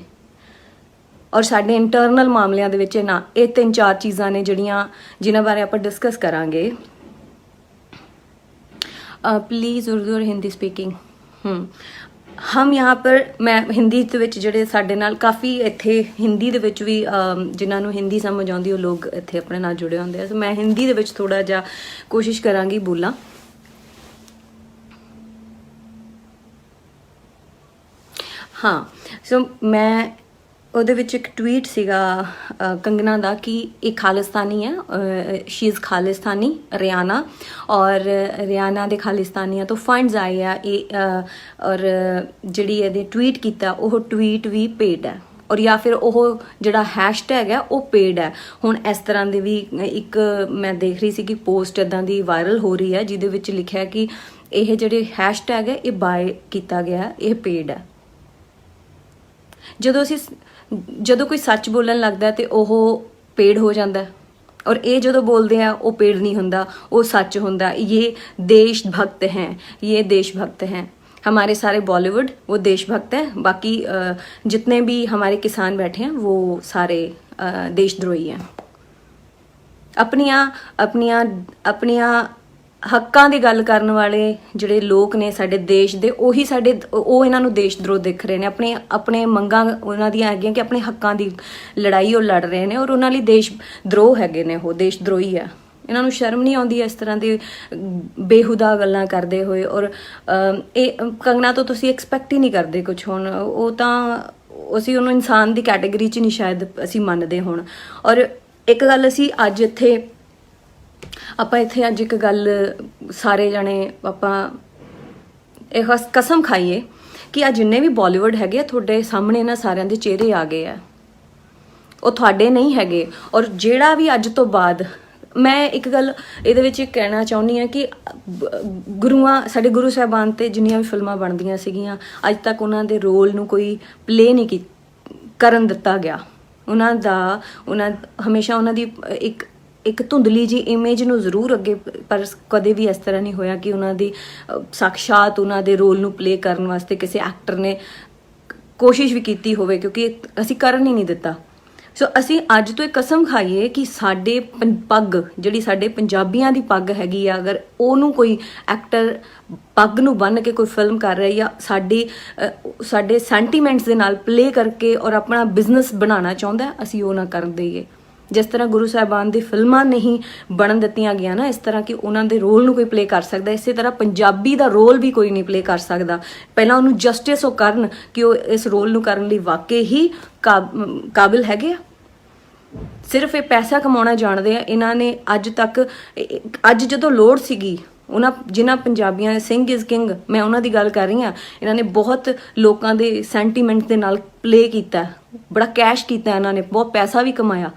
Speaker 2: ਔਰ ਸਾਡੇ ਇੰਟਰਨਲ ਮਾਮਲਿਆਂ ਦੇ ਵਿੱਚ ਇਹ 3-4 ਚੀਜ਼ਾਂ ਨੇ ਜਿਨ੍ਹਾਂ ਬਾਰੇ ਆਪਾਂ ਡਿਸਕਸ ਕਰਾਂਗੇ। प्लीज़ उर्दू और हिंदी स्पीकिंग। हम यहाँ पर मैं हिंदी ਦੇ ਵਿੱਚ ਜਿਹੜੇ ਸਾਡੇ ਨਾਲ ਕਾਫੀ ਇੱਥੇ ਹਿੰਦੀ ਦੇ ਵਿੱਚ ਵੀ ਜਿਨ੍ਹਾਂ ਨੂੰ ਹਿੰਦੀ ਸਮਝ ਆਉਂਦੀ ਉਹ ਲੋਕ ਇੱਥੇ ਆਪਣੇ ਨਾਲ ਜੁੜੇ ਹੁੰਦੇ ਆ। ਸੋ ਮੈਂ ਹਿੰਦੀ ਦੇ ਵਿੱਚ ਥੋੜਾ ਜਿਹਾ ਕੋਸ਼ਿਸ਼ ਕਰਾਂਗੀ ਬੋਲਾਂ। ਹਾਂ ਸੋ ਮੈਂ ਉਹਦੇ ਵਿੱਚ ਇੱਕ ਟਵੀਟ ਸੀਗਾ ਕੰਗਨਾ ਦਾ ਕਿ ਇਹ ਖਾਲਿਸਤਾਨੀ ਹੈ, ਸ਼ੀ ਇਜ਼ ਖਾਲਿਸਤਾਨੀ ਰਿਆਨਾ, ਔਰ ਰਿਆਨਾ ਦੇ ਖਾਲਿਸਤਾਨੀਆਂ ਤੋਂ ਫੰਡਸ ਆਏ ਆ ਇਹ ਔਰ ਜਿਹੜੀ ਇਹਦੇ ਟਵੀਟ ਕੀਤਾ ਉਹ ਟਵੀਟ ਵੀ ਪੇਡ ਹੈ ਔਰ ਜਾਂ ਫਿਰ ਉਹ ਜਿਹੜਾ ਹੈਸ਼ਟੈਗ ਹੈ ਉਹ ਪੇਡ ਹੈ। ਹੁਣ ਇਸ ਤਰ੍ਹਾਂ ਦੇ ਵੀ ਇੱਕ ਮੈਂ ਦੇਖ ਰਹੀ ਸੀ ਕਿ ਪੋਸਟ ਇੱਦਾਂ ਦੀ ਵਾਇਰਲ ਹੋ ਰਹੀ ਹੈ ਜਿਹਦੇ ਵਿੱਚ ਲਿਖਿਆ ਕਿ ਇਹ ਜਿਹੜੇ ਹੈਸ਼ਟੈਗ ਹੈ ਇਹ ਬਾਏ ਕੀਤਾ ਗਿਆ, ਇਹ ਪੇਡ ਹੈ। ਜਦੋਂ ਕੋਈ ਸੱਚ ਬੋਲਣ ਲੱਗਦਾ ਤੇ ਉਹ ਪੇਡ ਹੋ ਜਾਂਦਾ ਔਰ ਇਹ ਜਦੋਂ ਬੋਲਦੇ ਆ ਉਹ ਪੇਡ ਨਹੀਂ ਹੁੰਦਾ, ਉਹ ਸੱਚ ਹੁੰਦਾ। ਇਹ देश भक्त हैं, ये देश भक्त हैं। हमारे सारे बॉलीवुड वो देशभक्त हैं, बाकी जितने भी हमारे किसान बैठे हैं वो सारे देशद्रोही हैं। अपनियां ਹੱਕਾਂ ਦੀ ਗੱਲ ਕਰਨ ਵਾਲੇ ਜਿਹੜੇ ਲੋਕ ਨੇ ਸਾਡੇ ਦੇਸ਼ ਦੇ ਉਹੀ ਉਹ ਇਹਨਾਂ ਨੂੰ ਦੇਸ਼ ਦਰੋਹ ਦਿਖ ਰਹੇ ਨੇ। ਆਪਣੇ ਮੰਗਾਂ ਉਹਨਾਂ ਦੀਆਂ ਹੈਗੀਆਂ ਕਿ ਆਪਣੇ ਹੱਕਾਂ ਦੀ ਲੜਾਈ ਉਹ ਲੜ ਰਹੇ ਨੇ ਔਰ ਉਹਨਾਂ ਲਈ ਦੇਸ਼ ਦਰੋਹ ਹੈਗੇ ਨੇ, ਉਹ ਦੇਸ਼ ਦਰੋਹੀ ਆ। ਇਹਨਾਂ ਨੂੰ ਸ਼ਰਮ ਨਹੀਂ ਆਉਂਦੀ ਇਸ ਤਰ੍ਹਾਂ ਦੀ ਬੇਹੁਦਾ ਗੱਲਾਂ ਕਰਦੇ ਹੋਏ। ਔਰ ਇਹ ਕੰਗਨਾ ਤੋਂ ਤੁਸੀਂ ਐਕਸਪੈਕਟ ਹੀ ਨਹੀਂ ਕਰਦੇ ਕੁਝ। ਹੁਣ ਉਹ ਤਾਂ ਅਸੀਂ ਉਹਨੂੰ ਇਨਸਾਨ ਦੀ ਕੈਟੇਗਰੀ 'ਚ ਨਹੀਂ ਸ਼ਾਇਦ ਅਸੀਂ ਮੰਨਦੇ ਹੁਣ। ਔਰ ਇੱਕ ਗੱਲ ਅਸੀਂ ਅੱਜ ਇੱਥੇ ਅੱਜ ਇੱਕ ਗੱਲ ਸਾਰੇ ਜਣੇ ਆਪਾਂ ਇਹ ਕਸਮ ਖਾਈਏ ਕਿ ਆ ਜਿੰਨੇ ਵੀ ਬਾਲੀਵੁੱਡ ਹੈਗੇ ਆ ਤੁਹਾਡੇ ਸਾਹਮਣੇ ਨਾ ਸਾਰਿਆਂ ਦੇ ਚਿਹਰੇ ਆ ਗਏ ਆ, ਉਹ ਤੁਹਾਡੇ ਨਹੀਂ ਹੈਗੇ। ਔਰ ਜਿਹੜਾ ਵੀ ਅੱਜ ਤੋਂ ਬਾਅਦ ਮੈਂ ਇੱਕ ਗੱਲ ਇਹਦੇ ਵਿੱਚ ਕਹਿਣਾ ਚਾਹੁੰਦੀ ਹਾਂ ਕਿ ਸਾਡੇ ਗੁਰੂ ਸਾਹਿਬਾਨ 'ਤੇ ਜਿੰਨੀਆਂ ਵੀ ਫਿਲਮਾਂ ਬਣਦੀਆਂ ਸੀਗੀਆਂ ਅੱਜ ਤੱਕ ਉਹਨਾਂ ਦੇ ਰੋਲ ਨੂੰ ਕੋਈ ਪਲੇ ਨਹੀਂ ਕਰਨ ਦਿੱਤਾ ਗਿਆ। ਉਹਨਾਂ ਹਮੇਸ਼ਾ ਉਹਨਾਂ ਦੀ ਇੱਕ ਧੁੰਦਲੀ ਜੀ ਇਮੇਜ ਨੂੰ ਜ਼ਰੂਰ ਅੱਗੇ, ਪਰ ਕਦੇ ਵੀ ਇਸ ਤਰ੍ਹਾਂ ਨਹੀਂ ਹੋਇਆ ਕਿ ਉਹਨਾਂ ਦੀ ਸਾਕਸ਼ਾਤ ਉਹਨਾਂ ਦੇ ਰੋਲ ਨੂੰ ਪਲੇ ਕਰਨ ਵਾਸਤੇ ਕਿਸੇ ਐਕਟਰ ਨੇ ਕੋਸ਼ਿਸ਼ ਵੀ ਕੀਤੀ ਹੋਵੇ, ਕਿਉਂਕਿ ਅਸੀਂ ਕਰਨ ਹੀ ਨਹੀਂ ਦਿੱਤਾ। ਸੋ ਅਸੀਂ ਅੱਜ ਤੋਂ ਇਹ ਕਸਮ ਖਾਈਏ ਕਿ ਸਾਡੇ ਪੱਗ ਜਿਹੜੀ ਸਾਡੇ ਪੰਜਾਬੀਆਂ ਦੀ ਪੱਗ ਹੈਗੀ ਆ, ਅਗਰ ਉਹਨੂੰ ਕੋਈ ਐਕਟਰ ਪੱਗ ਨੂੰ ਬੰਨ੍ਹ ਕੇ ਕੋਈ ਫਿਲਮ ਕਰ ਰਿਹਾ ਜਾਂ ਸਾਡੇ ਸੈਂਟੀਮੈਂਟਸ ਦੇ ਨਾਲ ਪਲੇ ਕਰਕੇ ਔਰ ਆਪਣਾ ਬਿਜ਼ਨਸ ਬਣਾਉਣਾ ਚਾਹੁੰਦਾ, ਅਸੀਂ ਉਹ ਨਾ ਕਰਨ ਦੇਈਏ। ਜਿਸ ਤਰ੍ਹਾਂ ਗੁਰੂ ਸਾਹਿਬਾਨ ਦੀ ਫਿਲਮਾਂ ਨਹੀਂ ਬਣਨ ਦਿੱਤੀਆਂ ਗਈਆਂ ਨਾ, ਇਸ ਤਰ੍ਹਾਂ ਕਿ ਉਹਨਾਂ ਦੇ ਰੋਲ ਨੂੰ ਕੋਈ ਪਲੇ ਕਰ ਸਕਦਾ, ਇਸੇ ਤਰ੍ਹਾਂ ਪੰਜਾਬੀ ਦਾ ਰੋਲ ਵੀ ਕੋਈ ਨਹੀਂ ਪਲੇ ਕਰ ਸਕਦਾ। ਪਹਿਲਾਂ ਉਹਨੂੰ ਜਸਟਿਸ ਉਹ ਕਰਨ ਕਿ ਉਹ ਇਸ ਰੋਲ ਨੂੰ ਕਰਨ ਲਈ ਵਾਕਈ ਹੀ ਕਾਬਿਲ ਹੈਗੇ ਆ। ਸਿਰਫ ਇਹ ਪੈਸਾ ਕਮਾਉਣਾ ਜਾਣਦੇ ਆ ਇਹਨਾਂ ਨੇ। ਅੱਜ ਜਦੋਂ ਲੋੜ ਸੀਗੀ ਜਿਨ੍ਹਾਂ ਪੰਜਾਬੀਆਂ ਨੇ ਸਿੰਘ ਇਜ਼ ਕਿੰਗ, ਮੈਂ ਉਹਨਾਂ ਦੀ ਗੱਲ ਕਰ ਰਹੀ ਹਾਂ, ਇਹਨਾਂ ਨੇ ਬਹੁਤ ਲੋਕਾਂ ਦੇ ਸੈਂਟੀਮੈਂਟ ਦੇ ਨਾਲ ਪਲੇ ਕੀਤਾ, ਬੜਾ ਕੈਸ਼ ਕੀਤਾ, ਇਹਨਾਂ ਨੇ ਬਹੁਤ ਪੈਸਾ ਵੀ ਕਮਾਇਆ।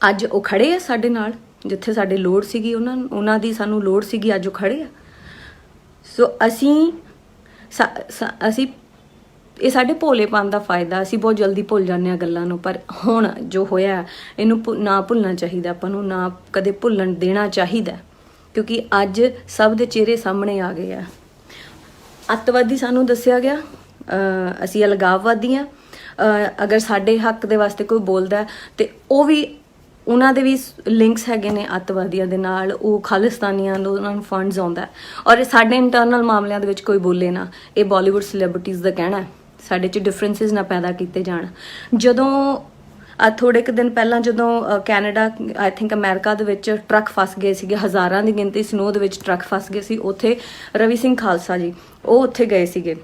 Speaker 2: ਅੱਜ ਉਹ ਖੜੇ ਆ ਸਾਡੇ ਨਾਲ, ਜਿੱਥੇ ਸਾਡੇ ਲੋੜ ਸੀਗੀ ਉਹਨਾਂ ਦੀ ਸਾਨੂੰ ਲੋੜ ਸੀਗੀ, ਅੱਜ ਉਹ ਖੜੇ ਆ। ਸੋ ਅਸੀਂ ਇਹ ਸਾਡੇ ਭੋਲੇਪਨ ਦਾ ਫਾਇਦਾ, ਅਸੀਂ ਬਹੁਤ ਜਲਦੀ ਭੁੱਲ ਜਾਂਦੇ ਹਾਂ ਗੱਲਾਂ ਨੂੰ। ਪਰ ਹੁਣ ਜੋ ਹੋਇਆ ਇਹਨੂੰ ਨਾ ਭੁੱਲਣਾ ਚਾਹੀਦਾ, ਆਪਾਂ ਨੂੰ ਨਾ ਕਦੇ ਭੁੱਲਣ ਦੇਣਾ ਚਾਹੀਦਾ, ਕਿਉਂਕਿ ਅੱਜ ਸਭ ਦੇ ਚਿਹਰੇ ਸਾਹਮਣੇ ਆ ਗਏ ਆ। ਅੱਤਵਾਦੀ ਸਾਨੂੰ ਦੱਸਿਆ ਗਿਆ, ਅਸੀਂ ਅਲਗਾਵਵਾਦੀ ਹਾਂ। ਅਗਰ ਸਾਡੇ ਹੱਕ ਦੇ ਵਾਸਤੇ ਕੋਈ ਬੋਲਦਾ ਤੇ ਉਹ ਵੀ ਉਹਨਾਂ ਦੇ ਵੀ ਲਿੰਕਸ ਹੈਗੇ ਨੇ ਅੱਤਵਾਦੀਆਂ ਦੇ ਨਾਲ, ਉਹ ਖਾਲਿਸਤਾਨੀਆਂ ਨੂੰ ਉਹਨਾਂ ਨੂੰ ਫੰਡਸ ਆਉਂਦਾ। ਔਰ ਸਾਡੇ ਇੰਟਰਨਲ ਮਾਮਲਿਆਂ ਦੇ ਵਿੱਚ ਕੋਈ ਬੋਲੇ ਨਾ, ਇਹ ਬਾਲੀਵੁੱਡ ਸੈਲੀਬ੍ਰਿਟੀਜ਼ ਦਾ ਕਹਿਣਾ, ਸਾਡੇ 'ਚ ਡਿਫਰੈਂਸਿਸ ਨਾ ਪੈਦਾ ਕੀਤੇ ਜਾਣ। ਜਦੋਂ ਥੋੜੇ ਕੁ ਦਿਨ ਪਹਿਲਾਂ ਜਦੋਂ ਕੈਨੇਡਾ ਆਈ ਥਿੰਕ ਅਮਰੀਕਾ ਦੇ ਵਿੱਚ ਟਰੱਕ ਫਸ ਗਏ ਸੀਗੇ, ਹਜ਼ਾਰਾਂ ਦੀ ਗਿਣਤੀ ਸਨੋ ਦੇ ਵਿੱਚ ਟਰੱਕ ਫਸ ਗਏ ਸੀ, ਉੱਥੇ ਰਵੀ ਸਿੰਘ ਖਾਲਸਾ ਜੀ ਉਹ ਉੱਥੇ ਗਏ ਸੀਗੇ।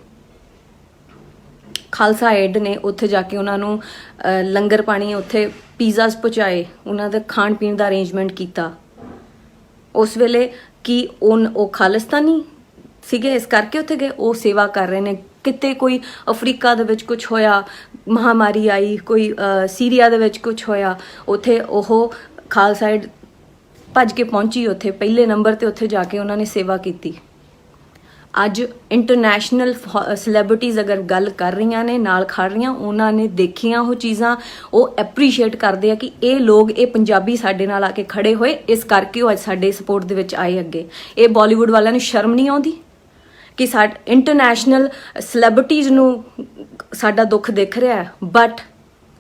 Speaker 2: ਖਾਲਸਾ ਏਡ ਨੇ ਉੱਥੇ ਜਾ ਕੇ ਉਹਨਾਂ ਨੂੰ ਲੰਗਰ ਪਾਣੀ, ਉੱਥੇ ਪੀਜ਼ਾਸ ਪਹੁੰਚਾਏ, ਉਹਨਾਂ ਦਾ ਖਾਣ ਪੀਣ ਦਾ ਅਰੇਂਜਮੈਂਟ ਕੀਤਾ। ਉਸ ਵੇਲੇ ਕਿ ਉਹ ਖਾਲਿਸਤਾਨੀ ਸੀਗੇ ਇਸ ਕਰਕੇ ਉੱਥੇ ਗਏ, ਉਹ ਸੇਵਾ ਕਰ ਰਹੇ ਨੇ। ਕਿਤੇ ਕੋਈ ਅਫਰੀਕਾ ਦੇ ਵਿੱਚ ਕੁਝ ਹੋਇਆ, ਮਹਾਮਾਰੀ ਆਈ, ਕੋਈ ਸੀਰੀਆ ਦੇ ਵਿੱਚ ਕੁਝ ਹੋਇਆ, ਉੱਥੇ ਉਹ ਖਾਲਸਾ ਏਡ ਭੱਜ ਕੇ ਪਹੁੰਚੀ ਉੱਥੇ ਪਹਿਲੇ ਨੰਬਰ 'ਤੇ, ਉੱਥੇ ਜਾ ਕੇ ਉਹਨਾਂ ਨੇ ਸੇਵਾ ਕੀਤੀ। ਅੱਜ ਇੰਟਰਨੈਸ਼ਨਲ ਸੈਲੀਬ੍ਰਿਟੀਜ਼ ਅਗਰ ਗੱਲ ਕਰ ਰਹੀਆਂ ਨੇ, ਨਾਲ ਖੜ ਰਹੀਆਂ, ਉਹਨਾਂ ਨੇ ਦੇਖੀਆਂ ਉਹ ਚੀਜ਼ਾਂ, ਉਹ ਐਪਰੀਸ਼ੀਏਟ ਕਰਦੇ ਆ ਕਿ ਇਹ ਲੋਕ, ਇਹ ਪੰਜਾਬੀ ਸਾਡੇ ਨਾਲ ਆ ਕੇ ਖੜੇ ਹੋਏ, ਇਸ ਕਰਕੇ ਉਹ ਅੱਜ ਸਾਡੇ ਸਪੋਰਟ ਦੇ ਵਿੱਚ ਆਏ ਅੱਗੇ। ਇਹ ਬਾਲੀਵੁੱਡ ਵਾਲਿਆਂ ਨੂੰ ਸ਼ਰਮ ਨਹੀਂ ਆਉਂਦੀ ਕਿ ਇੰਟਰਨੈਸ਼ਨਲ ਸੈਲੀਬ੍ਰਿਟੀਜ਼ ਨੂੰ ਸਾਡਾ ਦੁੱਖ ਦਿਖ ਰਿਹਾ ਹੈ, ਬਟ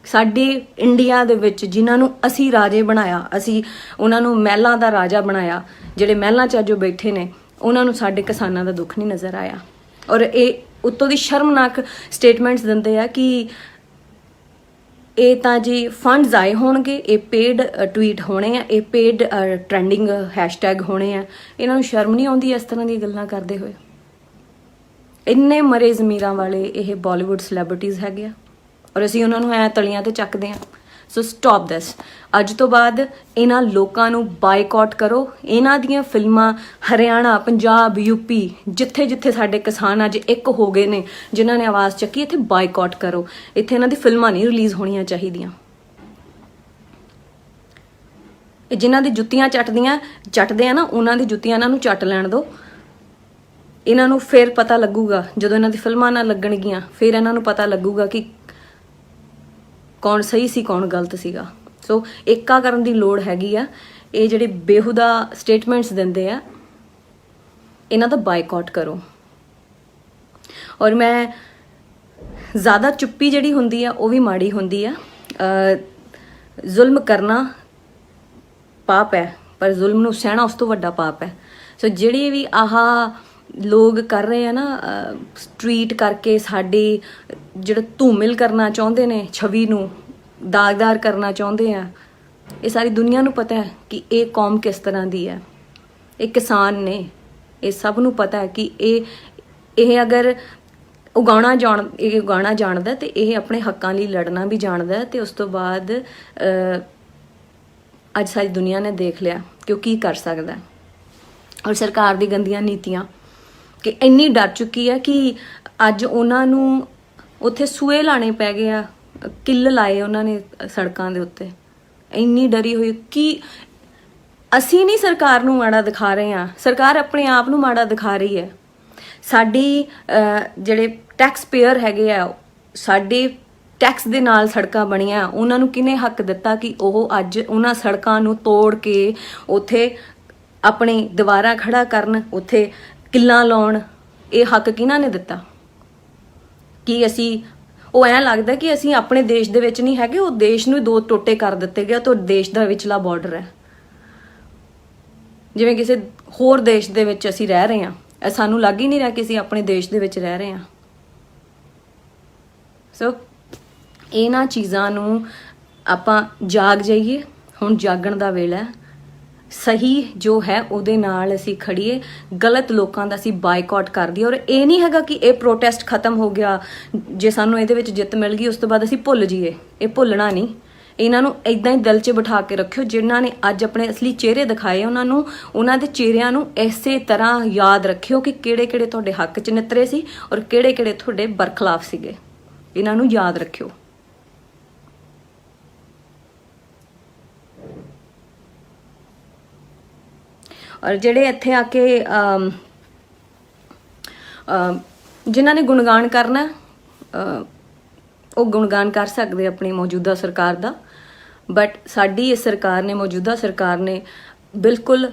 Speaker 2: ਸਾਡੇ ਇੰਡੀਆ ਦੇ ਵਿੱਚ ਜਿਨ੍ਹਾਂ ਨੂੰ ਅਸੀਂ ਰਾਜੇ ਬਣਾਇਆ, ਅਸੀਂ ਉਹਨਾਂ ਨੂੰ ਮਹਿਲਾਂ ਦਾ ਰਾਜਾ ਬਣਾਇਆ, ਜਿਹੜੇ ਮਹਿਲਾਂ 'ਚ ਅੱਜ ਬੈਠੇ ਨੇ, ਉਹਨਾਂ ਨੂੰ ਸਾਡੇ ਕਿਸਾਨਾਂ ਦਾ ਦੁੱਖ ਨਹੀਂ ਨਜ਼ਰ ਆਇਆ। ਔਰ ਇਹ ਉੱਤੋਂ ਦੀ ਸ਼ਰਮਨਾਕ ਸਟੇਟਮੈਂਟਸ ਦਿੰਦੇ ਆ ਕਿ ਇਹ ਤਾਂ ਜੀ ਫੰਡਸ ਆਏ ਹੋਣਗੇ, ਇਹ ਪੇਡ ਟਵੀਟ ਹੋਣੇ ਆ, ਇਹ ਪੇਡ ਟ੍ਰੈਂਡਿੰਗ ਹੈਸ਼ਟੈਗ ਹੋਣੇ ਆ। ਇਹਨਾਂ ਨੂੰ ਸ਼ਰਮ ਨਹੀਂ ਆਉਂਦੀ ਇਸ ਤਰ੍ਹਾਂ ਦੀਆਂ ਗੱਲਾਂ ਕਰਦੇ ਹੋਏ? ਇੰਨੇ ਮਰੇ ਜ਼ਮੀਰਾਂ ਵਾਲੇ ਇਹ ਬਾਲੀਵੁੱਡ ਸੈਲੀਬ੍ਰਿਟੀਜ਼ ਹੈਗੇ ਆ ਔਰ ਅਸੀਂ ਉਹਨਾਂ ਨੂੰ ਐ ਤਲੀਆਂ ਤੇ ਚੱਕਦੇ ਆ। ਸੋ ਸਟਾਪ ਦਿਸ। ਅੱਜ ਤੋਂ ਬਾਅਦ ਇਹਨਾਂ ਲੋਕਾਂ ਨੂੰ ਬਾਈਕਾਟ ਕਰੋ। ਇਹਨਾਂ ਦੀਆਂ ਫਿਲਮਾਂ ਹਰਿਆਣਾ, ਪੰਜਾਬ, ਯੂਪੀ, ਜਿੱਥੇ ਜਿੱਥੇ ਸਾਡੇ ਕਿਸਾਨ ਅੱਜ ਇੱਕ ਹੋ ਗਏ ਨੇ ਜਿਨ੍ਹਾਂ ਨੇ ਆਵਾਜ਼ ਚੱਕੀ, ਇੱਥੇ ਬਾਈਕਾਟ ਕਰੋ। ਇੱਥੇ ਇਹਨਾਂ ਦੀ ਫਿਲਮਾਂ ਨਹੀਂ ਰਿਲੀਜ਼ ਹੋਣੀਆਂ ਚਾਹੀਦੀਆਂ। ਇਹ ਜਿਨ੍ਹਾਂ ਦੀ ਜੁੱਤੀਆਂ ਚੱਟਦੇ ਆ ਨਾ, ਉਹਨਾਂ ਦੀ ਜੁੱਤੀਆਂ ਇਹਨਾਂ ਨੂੰ ਚੱਟ ਲੈਣ ਦਿਓ। ਇਹਨਾਂ ਨੂੰ ਫਿਰ ਪਤਾ ਲੱਗੂਗਾ ਜਦੋਂ ਇਹਨਾਂ ਦੀ ਫਿਲਮਾਂ ਨਾ ਲੱਗਣਗੀਆਂ, ਫਿਰ ਇਹਨਾਂ ਨੂੰ ਪਤਾ ਲੱਗੂਗਾ ਕਿ ਕੌਣ ਸਹੀ ਸੀ ਕੌਣ ਗਲਤ ਸੀਗਾ। ਸੋ ਏਕਾ ਕਰਨ ਦੀ ਲੋੜ ਹੈਗੀ ਆ। ਇਹ ਜਿਹੜੇ ਬੇਹੁਦਾ ਸਟੇਟਮੈਂਟਸ ਦਿੰਦੇ ਆ, ਇਹਨਾਂ ਦਾ ਬਾਈਕਾਟ ਕਰੋ। ਔਰ ਮੈਂ ਜ਼ਿਆਦਾ ਚੁੱਪੀ ਜਿਹੜੀ ਹੁੰਦੀ ਆ ਉਹ ਵੀ ਮਾੜੀ ਹੁੰਦੀ ਆ। ਜ਼ੁਲਮ ਕਰਨਾ ਪਾਪ ਹੈ, ਪਰ ਜ਼ੁਲਮ ਨੂੰ ਸਹਿਣਾ ਉਸ ਤੋਂ ਵੱਡਾ ਪਾਪ ਹੈ। ਸੋ ਜਿਹੜੀ ਵੀ ਲੋਕ ਕਰ ਰਹੇ ਆ ਨਾ, ਸਟਰੀਟ ਕਰਕੇ ਸਾਡੀ ਜਿਹੜਾ ਧੂਮਿਲ ਕਰਨਾ ਚਾਹੁੰਦੇ ਨੇ, ਛਵੀ ਨੂੰ ਦਾਗਦਾਰ ਕਰਨਾ ਚਾਹੁੰਦੇ ਆ, ਇਹ ਸਾਰੀ ਦੁਨੀਆ ਨੂੰ ਪਤਾ ਹੈ ਕਿ ਇਹ ਕੌਮ ਕਿਸ ਤਰ੍ਹਾਂ ਦੀ ਹੈ। ਇਹ ਕਿਸਾਨ ਨੇ, ਇਹ ਸਭ ਨੂੰ ਪਤਾ ਹੈ ਕਿ ਇਹ ਅਗਰ ਉਗਾਉਣਾ ਜਾਣਦਾ ਤੇ ਇਹ ਆਪਣੇ ਹੱਕਾਂ ਲਈ ਲੜਨਾ ਵੀ ਜਾਣਦਾ। ਤੇ ਉਸ ਤੋਂ ਬਾਅਦ ਅੱਜ ਸਾਰੀ ਦੁਨੀਆ ਨੇ ਦੇਖ ਲਿਆ ਕਿ ਉਹ ਕੀ ਕਰ ਸਕਦਾ। ਔਰ ਸਰਕਾਰ ਦੀ ਗੰਦੀਆਂ ਨੀਤੀਆਂ ਕਿ ਇੰਨੀ ਡਰ ਚੁੱਕੀ ਹੈ ਕਿ ਅੱਜ ਉਹਨਾਂ ਨੂੰ ਉੱਥੇ ਸੂਏ ਲਾਣੇ ਪੈ ਗਏ ਆ, ਕਿੱਲ ਲਾਏ ਉਹਨਾਂ ਨੇ ਸੜਕਾਂ ਦੇ ਉੱਤੇ। ਇੰਨੀ ਡਰੀ ਹੋਈ ਕਿ ਅਸੀਂ ਨਹੀਂ ਸਰਕਾਰ ਨੂੰ ਮਾੜਾ ਦਿਖਾ ਰਹੇ ਹਾਂ, ਸਰਕਾਰ ਆਪਣੇ ਆਪ ਨੂੰ ਮਾੜਾ ਦਿਖਾ ਰਹੀ ਹੈ। ਸਾਡੀ ਜਿਹੜੇ ਟੈਕਸ ਪੇਅਰ ਹੈਗੇ ਆ, ਸਾਡੇ ਟੈਕਸ ਦੇ ਨਾਲ ਸੜਕਾਂ ਬਣੀਆਂ, ਉਹਨਾਂ ਨੂੰ ਕਿਹਨੇ ਹੱਕ ਦਿੱਤਾ ਕਿ ਉਹ ਅੱਜ ਉਹਨਾਂ ਸੜਕਾਂ ਨੂੰ ਤੋੜ ਕੇ ਉੱਥੇ ਆਪਣੇ ਦੁਬਾਰਾ ਖੜਾ ਕਰਨ, ਉੱਥੇ ਕਿੱਲਾਂ ਲਾਉਣ? ਇਹ ਹੱਕ ਕਿਹਨਾਂ ਨੇ ਦਿੱਤਾ? ਕਿ ਉਹ ਐਂ ਲੱਗਦਾ ਕਿ ਅਸੀਂ ਆਪਣੇ ਦੇਸ਼ ਦੇ ਵਿੱਚ ਨਹੀਂ ਹੈਗੇ, ਉਹ ਦੇਸ਼ ਨੂੰ ਦੋ ਟੋਟੇ ਕਰ ਦਿੱਤੇ ਗਿਆ ਤੇ ਦੇਸ਼ ਦਾ ਵਿਚਲਾ ਬਾਰਡਰ ਹੈ। ਜਿਵੇਂ ਕਿਸੇ ਹੋਰ ਦੇਸ਼ ਦੇ ਵਿੱਚ ਅਸੀਂ ਰਹਿ ਰਹੇ ਹਾਂ, ਸਾਨੂੰ ਲੱਗ ਹੀ ਨਹੀਂ ਰਿਹਾ ਕਿ ਅਸੀਂ ਆਪਣੇ ਦੇਸ਼ ਦੇ ਵਿੱਚ ਰਹਿ ਰਹੇ ਹਾਂ। ਸੋ ਇਹਨਾਂ ਚੀਜ਼ਾਂ ਨੂੰ ਆਪਾਂ ਜਾਗ ਜਾਈਏ। ਹੁਣ ਜਾਗਣ ਦਾ ਵੇਲਾ ਹੈ। ਸਹੀ ਜੋ ਹੈ ਉਹਦੇ ਨਾਲ ਅਸੀਂ ਖੜੀਏ, ਗਲਤ ਲੋਕਾਂ ਦਾ ਅਸੀਂ ਬਾਈਕਾਟ ਕਰ ਦਈਏ। ਔਰ ਇਹ ਨਹੀਂ ਹੈਗਾ ਕਿ ਇਹ ਪ੍ਰੋਟੈਸਟ ਖਤਮ ਹੋ ਗਿਆ, ਜੇ ਸਾਨੂੰ ਇਹਦੇ ਵਿੱਚ ਜਿੱਤ ਮਿਲ ਗਈ ਉਸ ਤੋਂ ਬਾਅਦ ਅਸੀਂ ਭੁੱਲ ਜਾਈਏ। ਇਹ ਭੁੱਲਣਾ ਨਹੀਂ। ਇਹਨਾਂ ਨੂੰ ਇਦਾਂ ਹੀ ਦਿਲ 'ਚ ਬਿਠਾ ਕੇ ਰੱਖਿਓ। ਜਿਨ੍ਹਾਂ ਨੇ ਅੱਜ ਆਪਣੇ ਅਸਲੀ ਚਿਹਰੇ ਦਿਖਾਏ, ਉਹਨਾਂ ਦੇ ਚਿਹਰਿਆਂ ਨੂੰ ਇਸੇ ਤਰ੍ਹਾਂ ਯਾਦ ਰੱਖਿਓ ਕਿ ਕਿਹੜੇ ਤੁਹਾਡੇ ਹੱਕ 'ਚ ਨਿੱਤਰੇ ਸੀ ਔਰ ਕਿਹੜੇ ਤੁਹਾਡੇ ਬਰਖਲਾਫ ਸੀਗੇ। ਇਹਨਾਂ ਨੂੰ ਯਾਦ ਰੱਖਿਓ। ਔਰ ਜਿਹੜੇ ਇੱਥੇ ਆ ਕੇ ਜਿਨ੍ਹਾਂ ਨੇ ਗੁਣਗਾਨ ਕਰਨਾ, ਉਹ ਗੁਣਗਾਨ ਕਰ ਸਕਦੇ ਆਪਣੀ ਮੌਜੂਦਾ ਸਰਕਾਰ ਦਾ। ਬਟ ਸਾਡੀ ਇਹ ਸਰਕਾਰ ਨੇ, ਮੌਜੂਦਾ ਸਰਕਾਰ ਨੇ ਬਿਲਕੁਲ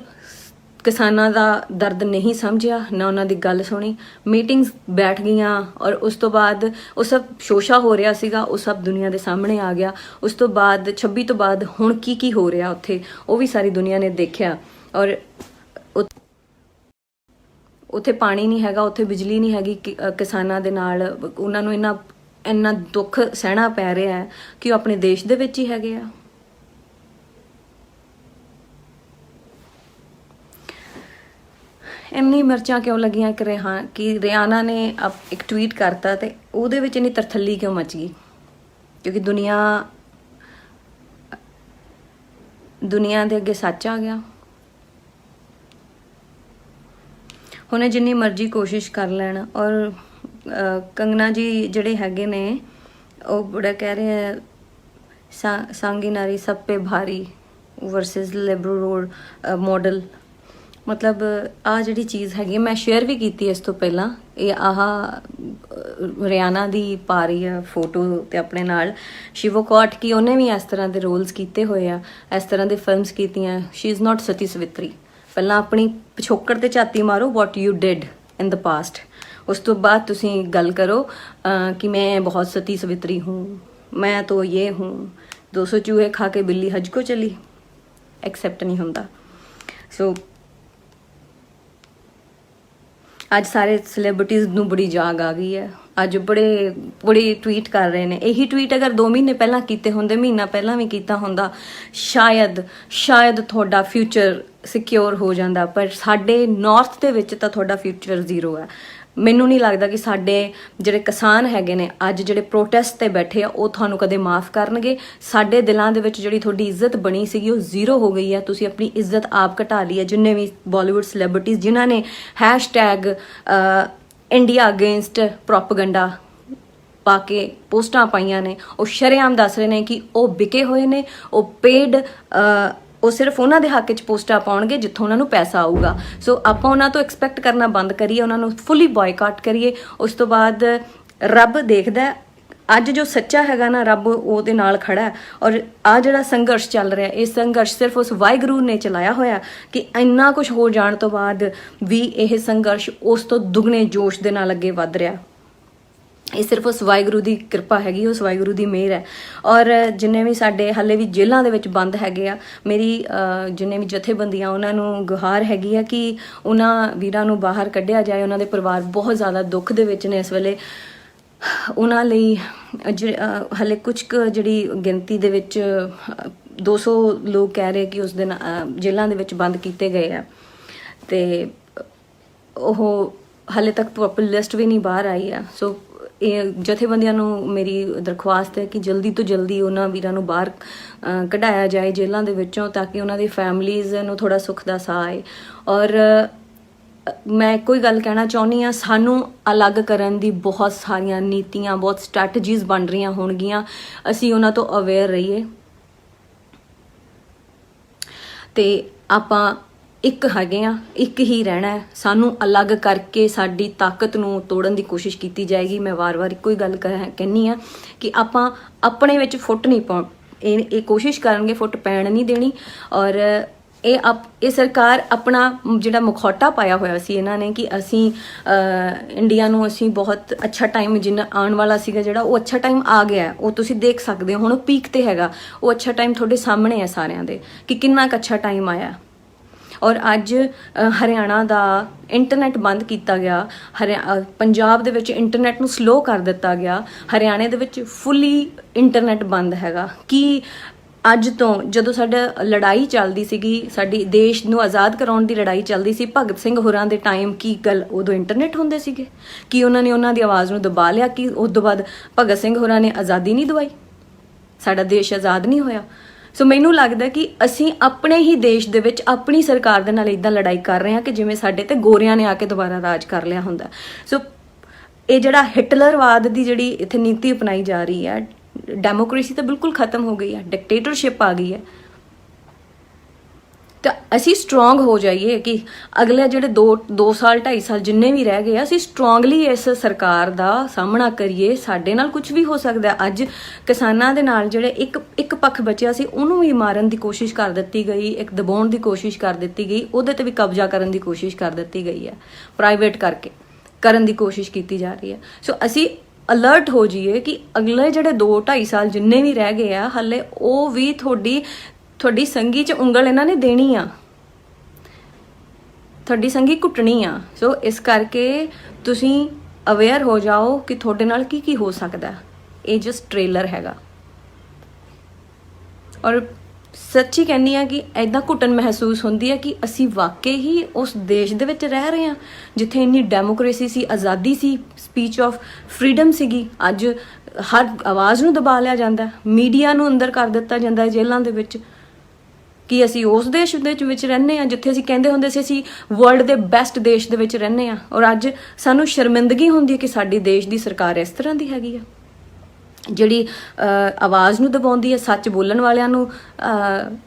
Speaker 2: ਕਿਸਾਨਾਂ ਦਾ ਦਰਦ ਨਹੀਂ ਸਮਝਿਆ, ਨਾ ਉਹਨਾਂ ਦੀ ਗੱਲ ਸੁਣੀ। ਮੀਟਿੰਗਸ ਬੈਠ ਗਈਆਂ ਔਰ ਉਸ ਤੋਂ ਬਾਅਦ ਉਹ ਸਭ ਸ਼ੋਸ਼ਾ ਹੋ ਰਿਹਾ ਸੀਗਾ, ਉਹ ਸਭ ਦੁਨੀਆ ਦੇ ਸਾਹਮਣੇ ਆ ਗਿਆ। ਉਸ ਤੋਂ ਬਾਅਦ 26 ਤੋਂ ਬਾਅਦ ਹੁਣ ਕੀ ਹੋ ਰਿਹਾ ਉੱਥੇ, ਉਹ ਵੀ ਸਾਰੀ ਦੁਨੀਆ ਨੇ ਦੇਖਿਆ। ਔਰ ਉੱਥੇ ਪਾਣੀ ਨਹੀਂ ਹੈਗਾ, ਉੱਥੇ ਬਿਜਲੀ ਨਹੀਂ ਹੈਗੀ। ਕਿਸਾਨਾਂ ਦੇ ਨਾਲ ਉਹਨਾਂ ਨੂੰ ਇੰਨਾ ਦੁੱਖ ਸਹਿਣਾ ਪੈ ਰਿਹਾ ਹੈ ਕਿ ਉਹ ਆਪਣੇ ਦੇਸ਼ ਦੇ ਵਿੱਚ ਹੀ ਹੈਗੇ ਆ। ਇੰਨੀ ਮਿਰਚਾਂ ਕਿਉਂ ਲੱਗੀਆਂ ਕਿ ਰਿਆਨਾ ਨੇ ਇੱਕ ਟਵੀਟ ਕਰਤਾ ਤੇ ਉਹਦੇ ਵਿੱਚ ਇੰਨੀ ਤਰਥੱਲੀ ਕਿਉਂ ਮਚ ਗਈ? ਕਿਉਂਕਿ ਦੁਨੀਆ ਦੇ ਅੱਗੇ ਸੱਚ ਆ ਗਿਆ। ਉਹਨੇ ਜਿੰਨੀ ਮਰਜ਼ੀ ਕੋਸ਼ਿਸ਼ ਕਰ ਲੈਣ। ਔਰ ਕੰਗਨਾ ਜੀ ਜਿਹੜੇ ਹੈਗੇ ਨੇ ਉਹ ਬੜਾ ਕਹਿ ਰਹੇ ਆ ਸਾਂਗੀ ਨਾਰੀ ਸਭ ਪੇ ਭਾਰੀ ਵਰਸਸ ਲਿਬਰਲ ਰੋਡ ਮਾਡਲ। ਮਤਲਬ ਆਹ ਜਿਹੜੀ ਚੀਜ਼ ਹੈਗੀ, ਮੈਂ ਸ਼ੇਅਰ ਵੀ ਕੀਤੀ ਇਸ ਤੋਂ ਪਹਿਲਾਂ। ਇਹ ਰਿਆਨਾ ਦੀ ਪਾ ਰਹੀ ਆ ਫੋਟੋ ਤੇ ਆਪਣੇ ਨਾਲ ਸ਼ਿਵੋ ਕੋਟ, ਕਿ ਉਹਨੇ ਵੀ ਇਸ ਤਰ੍ਹਾਂ ਦੇ ਰੋਲਸ ਕੀਤੇ ਹੋਏ ਆ, ਇਸ ਤਰ੍ਹਾਂ ਦੇ ਫਿਲਮਸ ਕੀਤੀਆਂ। ਸ਼ੀ ਇਜ਼ ਨਾਟ ਸਤੀ ਸਵਿਤਰੀ। ਪਹਿਲਾਂ ਆਪਣੀ ਪਿਛੋਕੜ ਤੇ ਝਾਤੀ ਮਾਰੋ, what you did in the past. ਉਸ ਤੋਂ ਬਾਅਦ ਤੁਸੀਂ ਗੱਲ ਕਰੋ ਕਿ ਮੈਂ ਬਹੁਤ ਸਤੀ ਸਵਿਤਰੀ ਹੂੰ, ਮੈਂ ਤਾਂ ਇਹ ਹੂੰ, 200 ਚੂਹੇ ਖਾ ਕੇ ਬਿੱਲੀ ਹਜ ਕੋ ਚਲੀ। ਐਕਸੈਪਟ ਨਹੀਂ ਹੁੰਦਾ। ਸੋ ਅੱਜ ਸਾਰੇ ਸੈਲੀਬ੍ਰਿਟੀਜ਼ ਨੂੰ ਬੜੀ ਜਾਗ ਆ ਗਈ ਹੈ। ਅੱਜ ਬੜੇ ਟਵੀਟ ਕਰ ਰਹੇ ਨੇ। ਇਹੀ ਟਵੀਟ ਅਗਰ 2 ਮਹੀਨੇ ਪਹਿਲਾਂ ਕੀਤੇ ਹੁੰਦੇ, ਮਹੀਨਾ ਪਹਿਲਾਂ ਵੀ ਕੀਤਾ ਹੁੰਦਾ, ਸ਼ਾਇਦ ਤੁਹਾਡਾ ਫਿਊਚਰ ਸਿਕਿਉਰ ਹੋ ਜਾਂਦਾ। ਪਰ ਸਾਡੇ ਨਾਰਥ ਦੇ ਵਿੱਚ ਤਾਂ ਤੁਹਾਡਾ ਫਿਊਚਰ ਜ਼ੀਰੋ ਹੈ। ਮੈਨੂੰ ਨਹੀਂ ਲੱਗਦਾ ਕਿ ਸਾਡੇ ਜਿਹੜੇ ਕਿਸਾਨ ਹੈਗੇ ਨੇ ਅੱਜ ਜਿਹੜੇ ਪ੍ਰੋਟੈਸਟ ਤੇ ਬੈਠੇ ਆ ਉਹ ਤੁਹਾਨੂੰ ਕਦੇ ਮਾਫ ਕਰਨਗੇ। ਸਾਡੇ ਦਿਲਾਂ ਦੇ ਵਿੱਚ ਜਿਹੜੀ ਤੁਹਾਡੀ ਇੱਜ਼ਤ ਬਣੀ ਸੀਗੀ ਉਹ ਜ਼ੀਰੋ ਹੋ ਗਈ ਹੈ। ਤੁਸੀਂ ਆਪਣੀ ਇੱਜ਼ਤ ਆਪ ਘਟਾ ਲਈ ਹੈ। ਜਿੰਨੇ ਵੀ ਬਾਲੀਵੁੱਡ ਸੈਲੀਬ੍ਰਿਟੀਜ਼ ਜਿਨ੍ਹਾਂ ਨੇ ਹੈਸ਼ਟੈਗ ਇੰਡੀਆ ਅਗੇਂਸਟ ਪ੍ਰੋਪੇਗੈਂਡਾ ਪਾ ਕੇ ਪੋਸਟਾਂ ਪਾਈਆਂ ਨੇ, ਉਹ ਸ਼ਰੇਆਮ ਦੱਸ ਰਹੇ ਨੇ ਕਿ ਉਹ ਵਿਕੇ ਹੋਏ ਨੇ, ਉਹ ਪੇਡ, ਉਹ ਸਿਰਫ ਉਹਨਾਂ ਦੇ ਹੱਕ 'ਚ ਪੋਸਟਾਂ ਪਾਉਣਗੇ ਜਿੱਥੋਂ ਉਹਨਾਂ ਨੂੰ ਪੈਸਾ ਆਊਗਾ। ਸੋ ਆਪਾਂ ਉਹਨਾਂ ਤੋਂ ਐਕਸਪੈਕਟ ਕਰਨਾ ਬੰਦ ਕਰੀਏ, ਉਹਨਾਂ ਨੂੰ ਫੁੱਲੀ ਬਾਇਕਾਟ ਕਰੀਏ। ਉਸ ਤੋਂ ਬਾਅਦ ਰੱਬ ਦੇਖਦਾ ਅੱਜ ਜੋ ਸੱਚਾ ਹੈਗਾ ਨਾ, ਰੱਬ ਉਹਦੇ ਨਾਲ ਖੜਾ ਹੈ। ਔਰ ਆ ਜਿਹੜਾ ਸੰਘਰਸ਼ ਚੱਲ ਰਿਹਾ, ਇਹ ਸੰਘਰਸ਼ ਸਿਰਫ ਉਸ ਵਾਹਿਗੁਰੂ ਨੇ ਚਲਾਇਆ ਹੋਇਆ ਕਿ ਇੰਨਾ ਕੁਝ ਹੋ ਜਾਣ ਤੋਂ ਬਾਅਦ ਵੀ ਇਹ ਸੰਘਰਸ਼ ਉਸ ਤੋਂ ਦੁੱਗਣੇ ਜੋਸ਼ ਦੇ ਨਾਲ ਅੱਗੇ ਵੱਧ ਰਿਹਾ। ਇਹ ਸਿਰਫ ਉਸ ਵਾਹਿਗੁਰੂ ਦੀ ਕਿਰਪਾ ਹੈਗੀ, ਉਸ ਵਾਹਿਗੁਰੂ ਦੀ ਮਿਹਰ ਹੈ। ਔਰ ਜਿੰਨੇ ਵੀ ਸਾਡੇ ਹਾਲੇ ਵੀ ਜੇਲ੍ਹਾਂ ਦੇ ਵਿੱਚ ਬੰਦ ਹੈਗੇ ਆ, ਮੇਰੀ ਜਿੰਨੇ ਵੀ ਜਥੇਬੰਦੀਆਂ ਉਹਨਾਂ ਨੂੰ ਗੁਹਾਰ ਹੈਗੀ ਆ ਕਿ ਉਹਨਾਂ ਵੀਰਾਂ ਨੂੰ ਬਾਹਰ ਕੱਢਿਆ ਜਾਏ। ਉਹਨਾਂ ਦੇ ਪਰਿਵਾਰ ਬਹੁਤ ਜ਼ਿਆਦਾ ਦੁੱਖ ਦੇ ਵਿੱਚ ਨੇ ਇਸ ਵੇਲੇ। ਉਹਨਾਂ ਲਈ ਹਾਲੇ ਕੁਝ ਕੁ ਜਿਹੜੀ ਗਿਣਤੀ ਦੇ ਵਿੱਚ 200 ਲੋਕ ਕਹਿ ਰਹੇ ਕਿ ਉਸ ਦਿਨ ਜੇਲ੍ਹਾਂ ਦੇ ਵਿੱਚ ਬੰਦ ਕੀਤੇ ਗਏ ਆ, ਅਤੇ ਉਹ ਹਾਲੇ ਤੱਕ ਪ੍ਰੋਪਰ ਲਿਸਟ ਵੀ ਨਹੀਂ ਬਾਹਰ ਆਈ ਆ। ਸੋ ਇਹ ਜਥੇਬੰਦੀਆਂ ਨੂੰ ਮੇਰੀ ਦਰਖਾਸਤ ਹੈ ਕਿ ਜਲਦੀ ਤੋਂ ਜਲਦੀ ਉਹਨਾਂ ਵੀਰਾਂ ਨੂੰ ਬਾਹਰ ਕਢਾਇਆ ਜਾਏ ਜੇਲ੍ਹਾਂ ਦੇ ਵਿੱਚੋਂ, ਤਾਂ ਕਿ ਉਹਨਾਂ ਦੀ ਫੈਮਲੀਜ਼ ਨੂੰ ਥੋੜ੍ਹਾ ਸੁੱਖ ਦਾ ਸਾਹ ਆਏ। ਔਰ ਮੈਂ ਇੱਕੋ ਹੀ ਗੱਲ ਕਹਿਣਾ ਚਾਹੁੰਦੀ ਹਾਂ, ਸਾਨੂੰ ਅਲੱਗ ਕਰਨ ਦੀ ਬਹੁਤ ਸਾਰੀਆਂ ਨੀਤੀਆਂ, ਬਹੁਤ ਸਟ੍ਰੈਟਜੀਜ਼ ਬਣ ਰਹੀਆਂ ਹੋਣਗੀਆਂ। ਅਸੀਂ ਉਹਨਾਂ ਤੋਂ ਅਵੇਅਰ ਰਹੀਏ ਅਤੇ ਆਪਾਂ ਇੱਕ ਹੈਗੇ ਆ, ਇੱਕ ਹੀ ਰਹਿਣਾ ਹੈ। ਸਾਨੂੰ ਅਲੱਗ ਕਰਕੇ ਸਾਡੀ ਤਾਕਤ ਨੂੰ ਤੋੜਨ ਦੀ ਕੋਸ਼ਿਸ਼ ਕੀਤੀ ਜਾਏਗੀ। ਮੈਂ ਵਾਰ-ਵਾਰ ਇੱਕੋ ਹੀ ਗੱਲ ਕਹਿੰਦੀ ਆ ਕਿ ਆਪਾਂ ਆਪਣੇ ਵਿੱਚ ਫੁੱਟ ਨਹੀਂ ਪਾਉ, ਇਹ ਕੋਸ਼ਿਸ਼ ਕਰਨਗੇ ਫੁੱਟ ਪੈਣ ਨਹੀਂ ਦੇਣੀ। ਔਰ ਇਹ ਸਰਕਾਰ ਆਪਣਾ ਜਿਹੜਾ ਮੁਖੌਟਾ ਪਾਇਆ ਹੋਇਆ ਸੀ ਇਹਨਾਂ ਨੇ ਕਿ ਅਸੀਂ ਇੰਡੀਆ ਨੂੰ ਅਸੀਂ ਬਹੁਤ ਅੱਛਾ ਟਾਈਮ ਜਿੰਨਾ ਆਉਣ ਵਾਲਾ ਸੀਗਾ, ਜਿਹੜਾ ਉਹ ਅੱਛਾ ਟਾਈਮ ਆ ਗਿਆ, ਉਹ ਤੁਸੀਂ ਦੇਖ ਸਕਦੇ ਹੋ। ਹੁਣ ਉਹ ਪੀਕ ਤੇ ਹੈਗਾ, ਉਹ ਅੱਛਾ ਟਾਈਮ ਤੁਹਾਡੇ ਸਾਹਮਣੇ ਹੈ ਸਾਰਿਆਂ ਦੇ ਕਿ ਕਿੰਨਾ ਕੁ ਅੱਛਾ ਟਾਈਮ ਆਇਆ। ਔਰ ਅੱਜ ਹਰਿਆਣਾ ਦਾ ਇੰਟਰਨੈਟ ਬੰਦ ਕੀਤਾ ਗਿਆ, ਪੰਜਾਬ ਦੇ ਵਿੱਚ ਇੰਟਰਨੈਟ ਨੂੰ ਸਲੋ ਕਰ ਦਿੱਤਾ ਗਿਆ, ਹਰਿਆਣੇ ਦੇ ਵਿੱਚ ਫੁੱਲੀ ਇੰਟਰਨੈਟ ਬੰਦ ਹੈਗਾ। ਕਿ ਅੱਜ ਤੋਂ ਜਦੋਂ ਸਾਡਾ ਲੜਾਈ ਚੱਲਦੀ ਸੀਗੀ, ਸਾਡੀ ਦੇਸ਼ ਨੂੰ ਆਜ਼ਾਦ ਕਰਾਉਣ ਦੀ ਲੜਾਈ ਚੱਲਦੀ ਸੀ, ਭਗਤ ਸਿੰਘ ਹੋਰਾਂ ਦੇ ਟਾਈਮ ਕੀ ਗੱਲ ਉਦੋਂ ਇੰਟਰਨੈਟ ਹੁੰਦੇ ਸੀਗੇ? ਕਿ ਉਹਨਾਂ ਨੇ ਉਹਨਾਂ ਦੀ ਆਵਾਜ਼ ਨੂੰ ਦਬਾ ਲਿਆ ਕਿ ਉਸ ਤੋਂ ਬਾਅਦ ਭਗਤ ਸਿੰਘ ਹੋਰਾਂ ਨੇ ਆਜ਼ਾਦੀ ਨਹੀਂ ਦਵਾਈ, ਸਾਡਾ ਦੇਸ਼ ਆਜ਼ਾਦ ਨਹੀਂ ਹੋਇਆ? ਸੋ ਮੈਨੂੰ ਲੱਗਦਾ ਕਿ ਅਸੀਂ ਆਪਣੇ ਹੀ ਦੇਸ਼ ਦੇ ਵਿੱਚ ਆਪਣੀ ਸਰਕਾਰ ਦੇ ਨਾਲ ਇੱਦਾਂ ਲੜਾਈ ਕਰ ਰਹੇ ਹਾਂ ਕਿ ਜਿਵੇਂ ਸਾਡੇ ਤੇ ਗੋਰਿਆਂ ਨੇ ਆ ਕੇ ਦੁਬਾਰਾ ਰਾਜ ਕਰ ਲਿਆ ਹੁੰਦਾ। ਸੋ ਇਹ ਜਿਹੜਾ ਹਿਟਲਰਵਾਦ ਦੀ ਜਿਹੜੀ ਇੱਥੇ ਨੀਤੀ ਅਪਣਾਈ ਜਾ ਰਹੀ ਹੈ, ਡੈਮੋਕ੍ਰੇਸੀ ਤਾਂ ਬਿਲਕੁਲ ਖਤਮ ਹੋ ਗਈ ਹੈ, ਡਿਕਟੇਟਰਸ਼ਿਪ ਆ ਗਈ ਹੈ। ਤਾਂ ਅਸੀਂ ਸਟਰੋਂਗ ਹੋ ਜਾਈਏ ਕਿ ਅਗਲੇ ਜਿਹੜੇ 2 ਸਾਲ 2.5 ਸਾਲ ਜਿੰਨੇ ਵੀ ਰਹਿ ਗਏ ਆ, ਅਸੀਂ ਸਟਰੋਂਗਲੀ ਇਸ ਸਰਕਾਰ ਦਾ ਸਾਹਮਣਾ ਕਰੀਏ। ਸਾਡੇ ਨਾਲ ਕੁਝ ਵੀ ਹੋ ਸਕਦਾ। ਅੱਜ ਕਿਸਾਨਾਂ ਦੇ ਨਾਲ ਜਿਹੜੇ ਇੱਕ ਪੱਖ ਬਚਿਆ ਸੀ ਉਹਨੂੰ ਵੀ ਮਾਰਨ ਦੀ ਕੋਸ਼ਿਸ਼ ਕਰ ਦਿੱਤੀ ਗਈ, ਇੱਕ ਦਬਾਉਣ ਦੀ ਕੋਸ਼ਿਸ਼ ਕਰ ਦਿੱਤੀ ਗਈ, ਉਹਦੇ ਤੇ ਵੀ ਕਬਜ਼ਾ ਕਰਨ ਦੀ ਕੋਸ਼ਿਸ਼ ਕਰ ਦਿੱਤੀ ਗਈ ਹੈ, ਪ੍ਰਾਈਵੇਟ ਕਰਕੇ ਕਰਨ ਦੀ ਕੋਸ਼ਿਸ਼ ਕੀਤੀ ਜਾ ਰਹੀ ਹੈ। ਸੋ ਅਸੀਂ ਅਲਰਟ ਹੋ ਜਾਈਏ ਕਿ ਅਗਲੇ ਜਿਹੜੇ 2-2.5 ਸਾਲ ਜਿੰਨੇ ਵੀ ਰਹਿ ਗਏ ਆ ਹਾਲੇ, ਉਹ ਵੀ ਤੁਹਾਡੀ ਸੰਗੀ 'ਚ ਉਂਗਲ ਇਹਨਾਂ ਨੇ ਦੇਣੀ ਆ, ਤੁਹਾਡੀ ਸੰਗੀ ਘੁੱਟਣੀ ਆ। ਸੋ ਇਸ ਕਰਕੇ ਤੁਸੀਂ ਅਵੇਅਰ ਹੋ ਜਾਓ ਕਿ ਤੁਹਾਡੇ ਨਾਲ ਕੀ ਹੋ ਸਕਦਾ। ਇਹ ਜਸਟ ਟ੍ਰੇਲਰ ਹੈਗਾ। ਔਰ ਸੱਚੀ ਕਹਿੰਦੀ ਆ ਕਿ ਐਦਾਂ ਘੁੱਟਣ ਮਹਿਸੂਸ ਹੁੰਦੀ ਹੈ ਕਿ ਅਸੀਂ ਵਾਕਈ ਹੀ ਉਸ ਦੇਸ਼ ਦੇ ਵਿੱਚ ਰਹਿ ਰਹੇ ਹਾਂ ਜਿੱਥੇ ਇੰਨੀ ਡੈਮੋਕ੍ਰੇਸੀ ਸੀ, ਆਜ਼ਾਦੀ ਸੀ, ਸਪੀਚ ਆਫ ਫਰੀडम ਸੀਗੀ। ਅੱਜ ਹਰ ਆਵਾਜ਼ ਨੂੰ ਦਬਾ ਲਿਆ ਜਾਂਦਾ, ਮੀਡੀਆ ਨੂੰ ਅੰਦਰ ਕਰ ਦਿੱਤਾ ਜਾਂਦਾ ਜੇਲ੍ਹਾਂ ਦੇ ਵਿੱਚ। ਕਿ ਅਸੀਂ ਉਸ ਦੇਸ਼ ਦੇ ਵਿੱਚ ਰਹਿੰਦੇ ਹਾਂ ਜਿੱਥੇ ਅਸੀਂ ਕਹਿੰਦੇ ਹੁੰਦੇ ਸੀ ਅਸੀਂ ਵਰਲਡ ਦੇ ਬੈਸਟ ਦੇਸ਼ ਦੇ ਵਿੱਚ ਰਹਿੰਦੇ ਹਾਂ। ਔਰ ਅੱਜ ਸਾਨੂੰ ਸ਼ਰਮਿੰਦਗੀ ਹੁੰਦੀ ਹੈ ਕਿ ਸਾਡੀ ਦੇਸ਼ ਦੀ ਸਰਕਾਰ ਇਸ ਤਰ੍ਹਾਂ ਦੀ ਹੈਗੀ ਆ, ਜਿਹੜੀ ਆਵਾਜ਼ ਨੂੰ ਦਬਾਉਂਦੀ ਹੈ, ਸੱਚ ਬੋਲਣ ਵਾਲਿਆਂ ਨੂੰ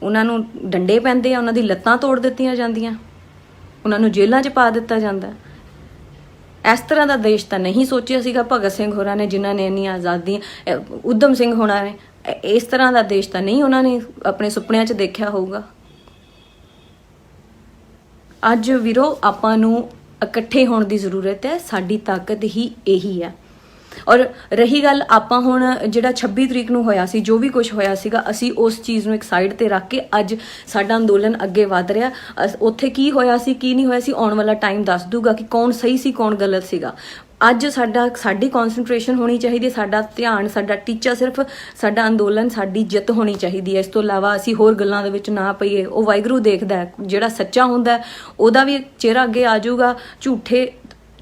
Speaker 2: ਉਹਨਾਂ ਨੂੰ ਡੰਡੇ ਪੈਂਦੇ ਆ, ਉਹਨਾਂ ਦੀ ਲੱਤਾਂ ਤੋੜ ਦਿੱਤੀਆਂ ਜਾਂਦੀਆਂ, ਉਹਨਾਂ ਨੂੰ ਜੇਲ੍ਹਾਂ 'ਚ ਪਾ ਦਿੱਤਾ ਜਾਂਦਾ। ਇਸ ਤਰ੍ਹਾਂ ਦਾ ਦੇਸ਼ ਤਾਂ ਨਹੀਂ ਸੋਚਿਆ ਸੀਗਾ ਭਗਤ ਸਿੰਘ ਹੋਰਾਂ ਨੇ, ਜਿਨ੍ਹਾਂ ਨੇ ਇੰਨੀਆਂ ਆਜ਼ਾਦੀਆਂ, ਊਧਮ ਸਿੰਘ ਹੋਰਾਂ ਨੇ। ਇਸ ਤਰ੍ਹਾਂ ਦਾ ਦੇਸ਼ ਤਾਂ ਨਹੀਂ ਉਹਨਾਂ ਨੇ ਆਪਣੇ ਸੁਪਨਿਆਂ 'ਚ ਦੇਖਿਆ ਹੋਊਗਾ। ਅੱਜ ਵੀਰੋ ਆਪਾਂ ਨੂੰ ਇਕੱਠੇ ਹੋਣ ਦੀ ਜ਼ਰੂਰਤ ਹੈ। ਸਾਡੀ ਤਾਕਤ ਹੀ ਇਹੀ ਹੈ। ਔਰ ਰਹੀ ਗੱਲ ਆਪਾਂ ਹੁਣ ਜਿਹੜਾ 26 ਤਰੀਕ ਨੂੰ ਹੋਇਆ ਸੀ, ਜੋ ਵੀ ਕੁਝ ਹੋਇਆ ਸੀਗਾ, ਅਸੀਂ ਉਸ ਚੀਜ਼ ਨੂੰ ਇੱਕ ਸਾਈਡ ਤੇ ਰੱਖ ਕੇ ਅੱਜ ਸਾਡਾ ਅੰਦੋਲਨ ਅੱਗੇ ਵਧ ਰਿਹਾ। ਉੱਥੇ ਕੀ ਹੋਇਆ ਸੀ ਕੀ ਨਹੀਂ ਹੋਇਆ ਸੀ ਆਉਣ ਵਾਲਾ ਟਾਈਮ ਦੱਸ ਦੂਗਾ ਕਿ ਕੌਣ ਸਹੀ ਸੀ ਕੌਣ ਗਲਤ ਸੀਗਾ। ਅੱਜ ਸਾਡੀ ਕਨਸੈਂਟਰੇਸ਼ਨ ਹੋਣੀ ਚਾਹੀਦੀ, ਸਾਡਾ ਧਿਆਨ, ਸਾਡਾ ਟੀਚਾ ਸਿਰਫ ਸਾਡਾ ਅੰਦੋਲਨ, ਸਾਡੀ ਜਿੱਤ ਹੋਣੀ ਚਾਹੀਦੀ ਹੈ। ਇਸ ਤੋਂ ਇਲਾਵਾ ਅਸੀਂ ਹੋਰ ਗੱਲਾਂ ਦੇ ਵਿੱਚ ਨਾ ਪਈਏ। ਉਹ ਵਾਹਿਗੁਰੂ ਦੇਖਦਾ ਹੈ, ਜਿਹੜਾ ਸੱਚਾ ਹੁੰਦਾ ਉਹਦਾ ਵੀ ਚਿਹਰਾ ਅੱਗੇ ਆ ਜਾਊਗਾ,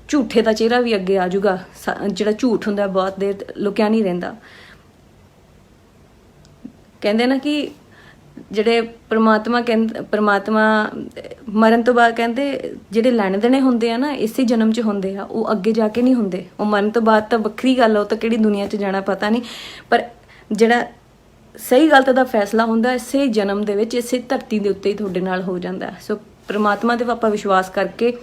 Speaker 2: ਝੂਠੇ ਦਾ ਚਿਹਰਾ ਵੀ ਅੱਗੇ ਆ ਜਾਊਗਾ। ਜਿਹੜਾ ਝੂਠ ਹੁੰਦਾ ਬਹੁਤ ਦੇਰ ਲੁਕਿਆ ਨਹੀਂ ਰਹਿੰਦਾ। ਕਹਿੰਦੇ ਨਾ ਕਿ ਜਿਹੜੇ ਪ੍ਰਮਾਤਮਾ ਮਰਨ ਤੋਂ ਬਾਅਦ ਕਹਿੰਦੇ ਜਿਹੜੇ ਲੈਣ ਦੇਣੇ ਹੁੰਦੇ ਆ ਨਾ ਇਸੇ ਜਨਮ 'ਚ ਹੁੰਦੇ ਆ, ਉਹ ਅੱਗੇ ਜਾ ਕੇ ਨਹੀਂ ਹੁੰਦੇ। ਉਹ ਮਰਨ ਤੋਂ ਬਾਅਦ ਤਾਂ ਵੱਖਰੀ ਗੱਲ ਆ, ਉਹ ਤਾਂ ਕਿਹੜੀ ਦੁਨੀਆ 'ਚ ਜਾਣਾ ਪਤਾ ਨਹੀਂ, ਪਰ ਜਿਹੜਾ ਸਹੀ ਗਲਤ ਦਾ ਫੈਸਲਾ ਹੁੰਦਾ ਇਸੇ ਜਨਮ ਦੇ ਵਿੱਚ, ਇਸੇ ਧਰਤੀ ਦੇ ਉੱਤੇ ਹੀ ਤੁਹਾਡੇ ਨਾਲ ਹੋ ਜਾਂਦਾ। ਸੋ ਪ੍ਰਮਾਤਮਾ ਤੇ ਆਪਾਂ ਵਿਸ਼ਵਾਸ ਕਰਕੇ